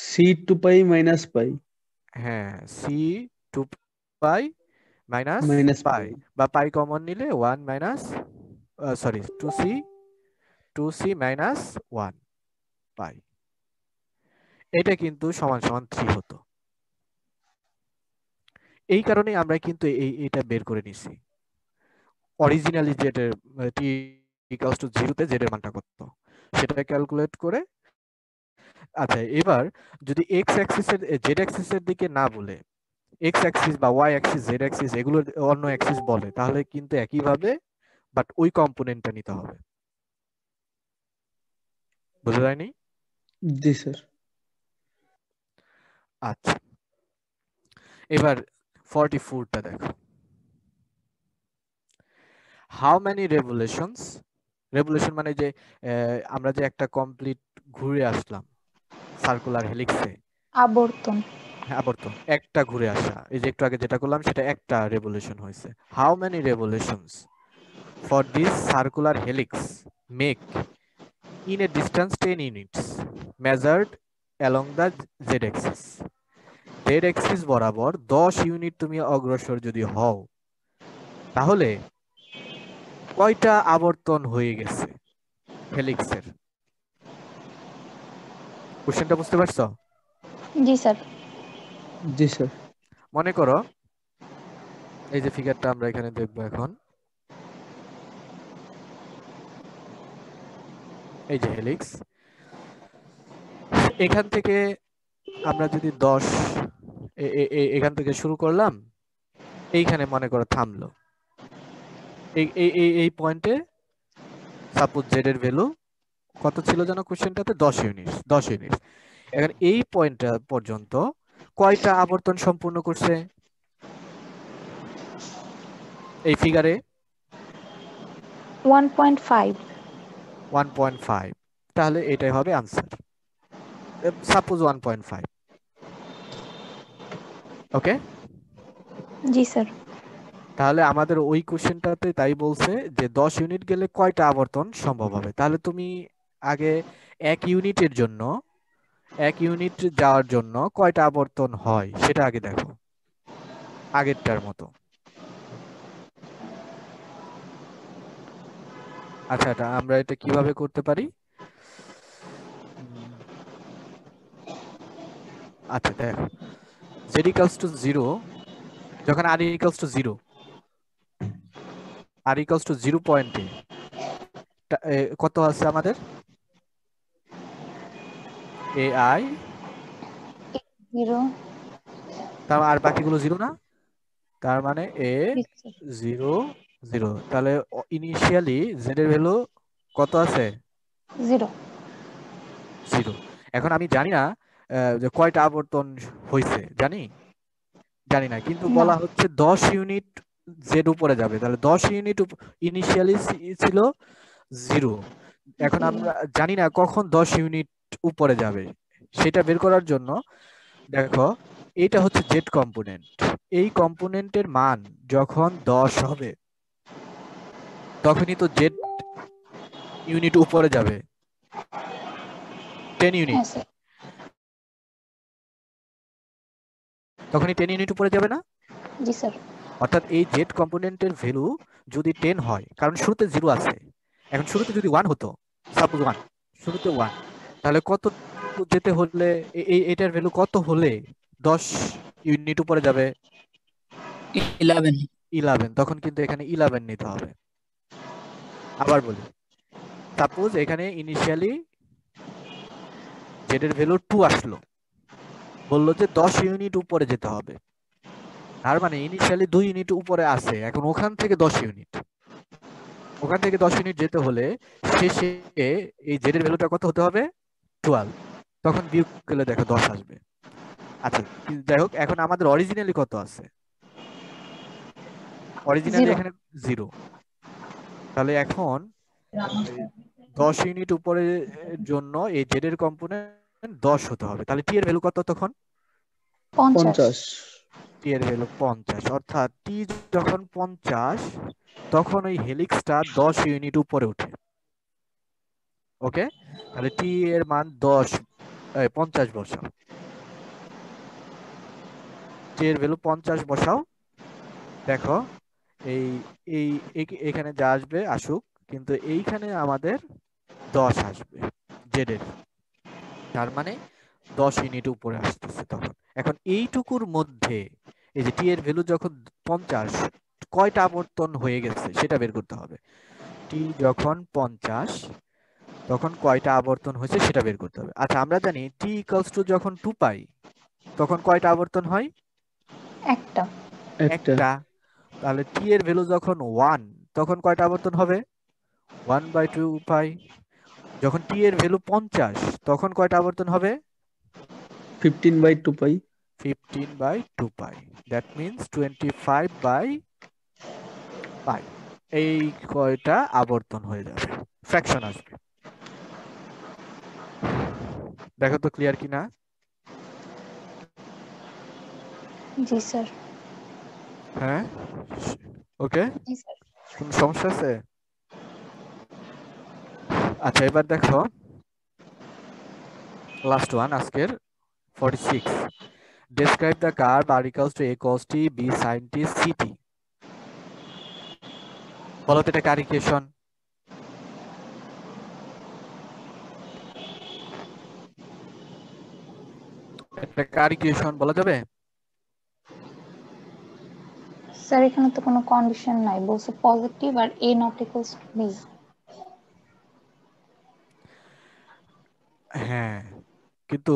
c 2 pi minus pi হ্যাঁ, সি 2 পাই মাইনাস minus পাই, pi বা পাই কমন নিলে 1 মাইনাস, সরি 2c মাইনাস 1 পাই, এটা কিন্তু সমান সমান 3 হতো। এই কারণে আমরা কিন্তু এটা বের করে নিছি, অরিজিনালি জেড এর টি ইকুয়ালস টু 0 তে জেড এর মানটা কত সেটা ক্যালকুলেট করে। আচ্ছা, এবার যদি এক্স অ্যাক্সিসের জেড অ্যাক্সিসের দিকে না বলে এক্স অ্যাক্সিস বা ওয়াই অ্যাক্সিস জেড অ্যাক্সিস এগুলোর অন্য অ্যাক্সিস বলে, তাহলে কিন্তু একইভাবে বাট ওই কম্পোনেন্টটা নিতে হবে। বুঝা যায়নি? জি স্যার আচ্ছা, এবার 44টা দেখো। হাউ মেনি রেভলিউশনস, রেভলিউশন মানে যে আমরা যে একটা কমপ্লিট ঘুরে আসলাম সার্কুলার হেলিক্সে, আবর্তন আবর্তন, একটা ঘুরে আসা, এই যে একটু আগে যেটা করলাম সেটা একটা রেভলিউশন হয়েছে। How many revolutions for this circular helix make in a distance 10 units measured along the z axis. Z axis বরাবর 10 ইউনিট তুমি অগ্রসর যদি হও, তাহলে কয়টা আবর্তন হয়ে গেছে হেলিক্সের? কোশ্চেনটা বুঝতে পারছো? জি স্যার জি স্যার মনে করো এই যে ফিগারটা আমরা এখানে দেখবো এখন, এই যে হেলিক্স, এখান থেকে আমরা যদি 10 এখান থেকে শুরু করলাম, এইখানে মনে করো থামলো, এই পয়েন্টে সাপোজ জেড এর ভ্যালু কত ছিল যেন কোশ্চেনটাতে? 10 ইউনিট, 10 ইউনিট। এখন এই পয়েন্টটা পর্যন্ত কয়টা আবর্তন সম্পূর্ণ করছে এই ফিগারে? 1.5 1.5, তাহলে এটাই হবে আনসার, সাপোজ 1.5। ওকে, জি স্যার। তাহলে আমাদের ওই কোশ্চেনটাতে তাই বলছে যে 10 ইউনিট গেলে কয়টা আবর্তন সম্ভব হবে। তাহলে তুমি আগে 1 ইউনিট যাওয়ার জন্য কয়টা আবর্তন হয় সেটা আগে দেখো, আগেরটার মতো। আচ্ছা, আমরা এটা কিভাবে করতে পারি? উম, আচ্ছা দেখো, z equals to 0, যখন r equals to 0, r equals to 0 পয়েন্টে কত আছে আমাদের? ai, 0। তার আর বাকিগুলো 0 না? তার মানে a জি স্যার। 0 0। তাহলে ইনিশিয়ালি z এর ভ্যালু কত আছে? 0। 0। এখন আমি জানি না যে কয়টা আবর্তন হয়েছে, জানি না, কিন্তু না। বলা হচ্ছে 10 ইউনিট জেড উপরে যাবে, তাহলে 10 ইউনিট ইনিশিয়ালি ছিল 0। এখন 0। আমরা জানি না কখন 10 ইউনিট উপরে যাবে, সেটা বের করার জন্য দেখো এটা হচ্ছে জেড কম্পোনেন্ট। এই কম্পোনেন্টের মান যখন 10 হবে তখনই তো জেড ইউনিট উপরে যাবে, 10 ইউনিট, হ্যাঁ স্যার। তখনই 10 ইউনিট উপরে যাবে না? জি স্যার। অর্থাৎ এই জেড কম্পোনেন্টের ভ্যালু যদি 10 হয়, কারণ শুরুতে 0 আছে, এখন শুরুতে যদি 1 হতো, সাপোজ 1, শুরুতে 1, তাহলে কত যেতে হলে এটার ভ্যালু কত হলে 10 ইউনিট উপরে যাবে? 11। 11, তখন কিন্তু এখানে 11 নিতে হবে। আবার বলি, সাপোজ এখানে ইনিশিয়ালি জেড এর ভ্যালু 2 আসলো, বললো যে 10 ইউনিট উপরে যেতে হবে, তার মানে ইনিশিয়ালি 2 ইউনিট উপরে আছে, এখন ওখান থেকে 10 ইউনিট, ওখান থেকে 10 ইউনিট যেতে হলে শেষে এই জেড এর ভ্যালুটা কত হতে হবে? 12, তখন বিয়োগ করলে দেখো 10 আসবে। আচ্ছা যাই হোক, এখন আমাদের অরিজিনালি কত আছে? অরিজিনালি 0। এখানে 0, তাহলে এখন 10 ইউনিট উপরে জন্য এই জেড এর কম্পোনেন্ট 10 হতে হবে, তাহলে টি এর ভ্যালু কত তখন? 50। 50। টি এর ভ্যালু 50, অর্থাৎ টি যখন 50 তখন ওই হেলিক্সটা 10 ইউনিট উপরে ওঠে। ওকে, তাহলে টি এর মান 50 বসাও, টি এর ভ্যালু 50 বসাও, দেখো এই এই এখানে যা আসবে আসুক, কিন্তু এইখানে আমাদের 10 আসবে জেড এর, তার মানে 10 ইউনিট উপরে আসতেছে তখন। এখন এইটুকুর মধ্যে এই যে টি এর ভ্যালু যখন 50, কয়টা আবর্তন হয়ে গেছে সেটা বের করতে হবে। টি যখন 50 তখন কয়টা আবর্তন হয়েছে সেটা বের করতে হবে। আচ্ছা আমরা জানি টি ইকুয়ালস টু যখন 2 পাই তখন কয়টা আবর্তন হয়? একটা। একটা। একটা। তাহলে টি এর ভ্যালু যখন 1 তখন কয়টা আবর্তন হবে? 1/2 পাই। যখন টি এর ভ্যালু 50 তখন কয়টা আবর্তন হবে? 15/2 পাই। 15/2 পাই, দ্যাট মিন্স 25/পাই। এই কয়টা আবর্তন হয়ে যাবে, ফ্র্যাকশন আসবে। দেখো তো ক্লিয়ার কিনা? জি স্যার। হ্যাঁ, ওকে, জি স্যার। কোনো সমস্যা আছে? আচ্ছা এবার দেখো লাস্ট ওয়ান আজকের 46, describe the curve r equals to a cos t b sin t c t। বলো তো এটা কার ইকুয়েশন? এটা কার ইকুয়েশন বলা যাবে? স্যার এখানে তো কোনো কন্ডিশন নাই, বলছে পজিটিভ আর a not equals to b। হ্যাঁ, কিন্তু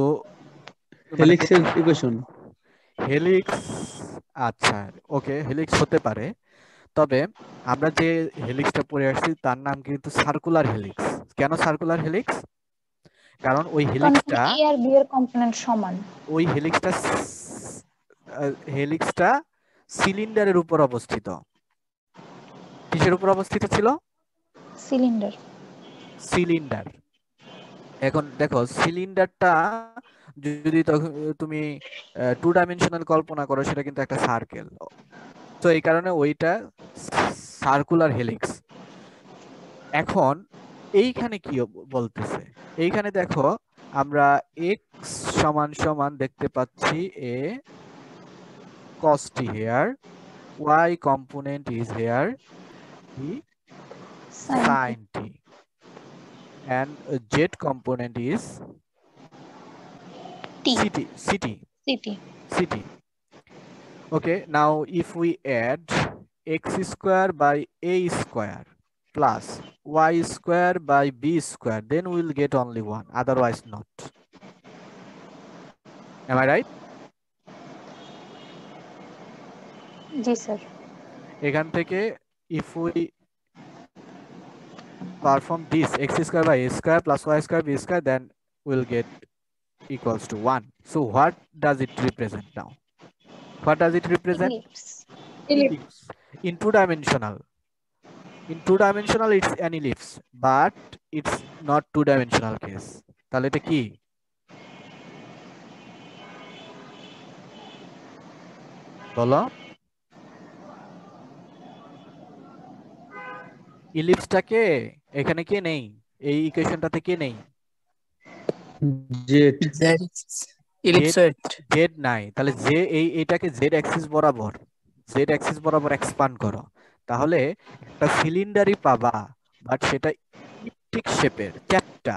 মানে হেলিক্সের ইকুয়েশন। হেলিক্স, আচ্ছা ওকে হেলিক্স হতে পারে, তবে আমরা যে হেলিক্সটা পড়ে আসছি তার নাম কিন্তু সার্কুলার হেলিক্স। কেন সার্কুলার হেলিক্স? কারণ ওই কারণ এখানে হেলিক্সটা a আর b এর কম্পোনেন্ট সমান। ওই হেলিক্সটা হেলিক্সটা সিলিন্ডারের উপর অবস্থিত। কিসের উপর অবস্থিত ছিল? সিলিন্ডার। সিলিন্ডার। এখন দেখো সিলিন্ডারটা যদি তুমি 2 ডাইমেনশনাল কল্পনা করো, সেটা কিন্তু একটা সার্কেল। তো এই কারণে ওইটা সার্কুলার হেলিক্স। এখন এইখানে কি বলতেছে, এইখানে দেখো আমরা x সমান সমান দেখতে পাচ্ছি a cos t here, y component is here t sin t, and z component is T. ct. Okay, now if we add x square by a square plus y square by b square, then we will get only 1, otherwise not. Am I right? G sir. এখান থেকে if we perform this x square by a square plus y square b square, then we'll get equals to 1. So what does it represent now? What does it represent? Ellipse. Ellipse. In 2-dimensional. In 2-dimensional it's an ellipse, but it's not 2-dimensional case. তাহলে এটা কি? বলো। ইলিপসটাকে এখানে কে নেই? এই ইকুয়েশনটাতে কে নেই? Z. ইলিপসয়েড। Z নাই। তাহলে এইটাকে জেড অ্যাক্সিস বরাবর এক্সপান্ড করো, তাহলে একটা সিলিন্ডারই পাবা, বাট সেটা ইলিপ্টিক শেপের, চ্যাপ্টা,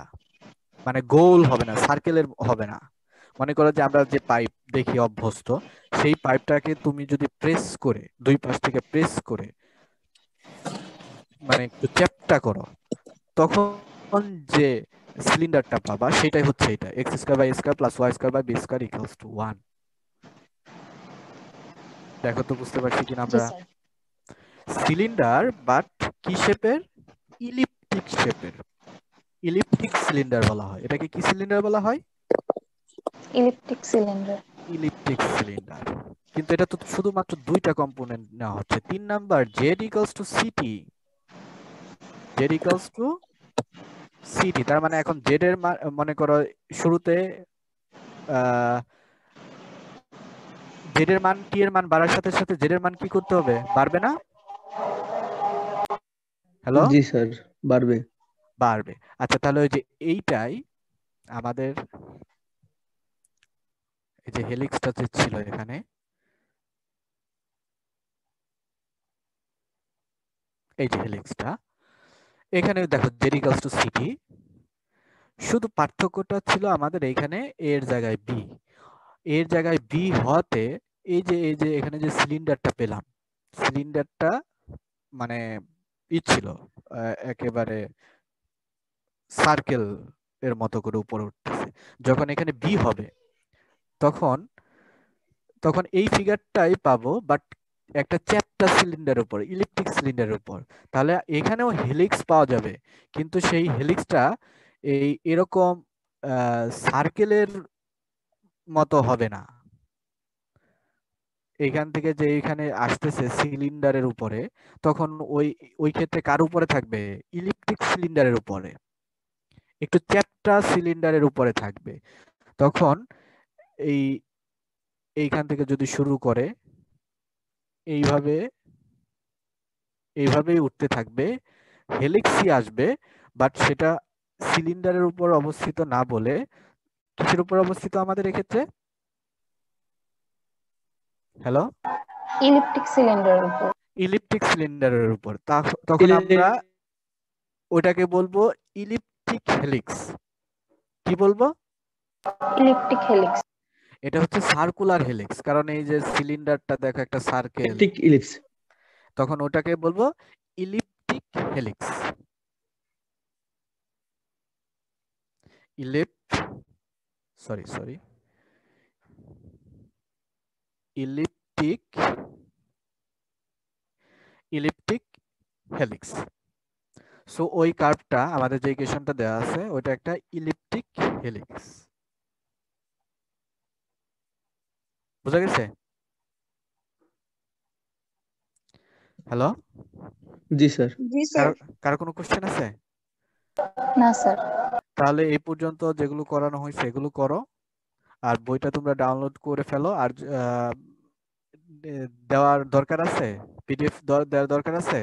মানে গোল হবে না, সার্কেলের হবে না। মনে করো যে আমরা যে পাইপ দেখি অভ্যস্ত, সেই পাইপটাকে তুমি যদি প্রেস করে, দুই পাশ থেকে প্রেস করে মানে একটু চ্যাপ্টা করো, তখন যে সিলিন্ডারটা পাবা সেটাই হচ্ছে এটা, x square by square plus y square by b square equals to 1। দেখো তো বুঝতে পারছি কিনা জি আমরা? স্যার। সিলিন্ডার, বাট কি শেপের? ইলিপ্টিক শেপের। ইলিপ্টিক সিলিন্ডার বলা হয়। এটাকে কি সিলিন্ডার বলা হয়? ইলিপ্টিক সিলিন্ডার। ইলিপ্টিক সিলিন্ডার। কিন্তু এটা তো শুধুমাত্র দুইটা কম্পোনেন্ট নেওয়া হচ্ছে। 3 number z equals to city, z equals to city. তার মানে এখন z এর মনে করো শুরুতে z এর মান t এর মান বাড়ার সাথে সাথে z এর মান কি করতে হবে? বাড়বে না? হ্যালো? জি স্যার, বাড়বে। বাড়বে। আচ্ছা, তাহলে ওই যে এইটাই আমাদের এই যে হেলিক্সটা যে ছিল এখানে, এই যে হেলিক্সটা এখানে দেখো z ইকুয়ালস টু সিটি, শুধু পার্থক্যটা ছিল আমাদের এইখানে a এর জায়গায় b, এর জায়গায় b হতে এই যে এখানে যে সিলিন্ডারটা পেলাম, সিলিন্ডারটা মানে ছিল একেবারে সার্কেল এর মতো করে উপরে উঠতেছে। যখন এখানে বি হবে তখন তখন এই ফিগারটাই পাবো, বাট একটা চ্যাপ্টা সিলিন্ডার উপর, ইলেকট্রিক সিলিন্ডারের উপর। তাহলে এখানেও হেলিক্স পাওয়া যাবে, কিন্তু সেই হেলিক্সটা এরকম সার্কেলের মতো হবে না। এখান থেকে যে এখানে আসতেছে সিলিন্ডারের উপরে, তখন ওই ক্ষেত্রে কার উপরে থাকবে? ইলিপ্টিক সিলিন্ডারের উপরে, একটু চ্যাপ্টা সিলিন্ডারের উপরে থাকবে। তখন এইখান থেকে যদি শুরু করে এইভাবে এইভাবেই উঠতে থাকবে, হেলিক্সই আসবে, বাট সেটা সিলিন্ডারের উপর অবস্থিত না বলে কিসের উপর অবস্থিত আমাদের এক্ষেত্রে? হ্যালো? ইলিপ্টিক সিলিন্ডারের উপর। ইলিপ্টিক সিলিন্ডারের উপর। তখন আমরা ওটাকে বলবো ইলিপ্টিক হেলিক্স। কি বলবো? ইলিপ্টিক হেলিক্স। এটা হচ্ছে সার্কুলার হেলিক্স, কারণ এই যে সিলিন্ডারটা দেখো একটা সার্কেল, ইলিপ্টিক ইলিপস। তখন ওটাকে বলবো ইলিপ্টিক হেলিক্স। ইলিপ্টিক হেলিক্স। সো ওই কার্ভটা আমাদের যে ইকুয়েশনটা দেওয়া আছে ওটা একটা ইলিপ্টিক হেলিক্স। বুঝা গেছে? হ্যালো? জি স্যার। জি স্যার। কারো কোনো কোশ্চেন আছে? না স্যার। তাহলে এই পর্যন্ত যেগুলো করানো হয়েছে এগুলো করো, আর বইটা তোমরা ডাউনলোড করে ফেলো। আর দেওয়ার দরকার আছে, পিডিএফ দেওয়ার দরকার আছে।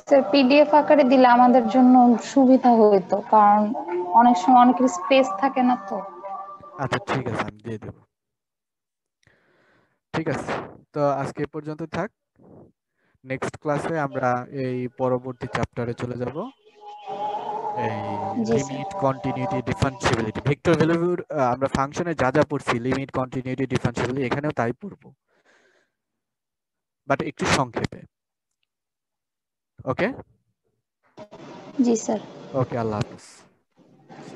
স্যার পিডিএফ আকারে দিলে আমাদের জন্য সুবিধা হতো, কারণ অনেক সময় অনেকের স্পেস থাকে না তো। আচ্ছা ঠিক আছে, আমি দিয়ে দেবো। ঠিক আছে, তো আজকে এ পর্যন্ত থাক। নেক্সট ক্লাসে আমরা এই পরবর্তী চ্যাপ্টারে চলে যাব, এই জি sir. Limit, continuity, differentiability. Vector ভ্যালুর আমরা ফাংশনে যা যা পড়ছি, লিমিট, কন্টিনিউটি, ডিফারেন্সিবিলিটি, এখানেও তাই পড়বো, বাট একটু সংক্ষেপে। ওকে জি স্যার। ওকে, আল্লাহ হাফেজ।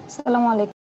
আসসালামু আলাইকুম।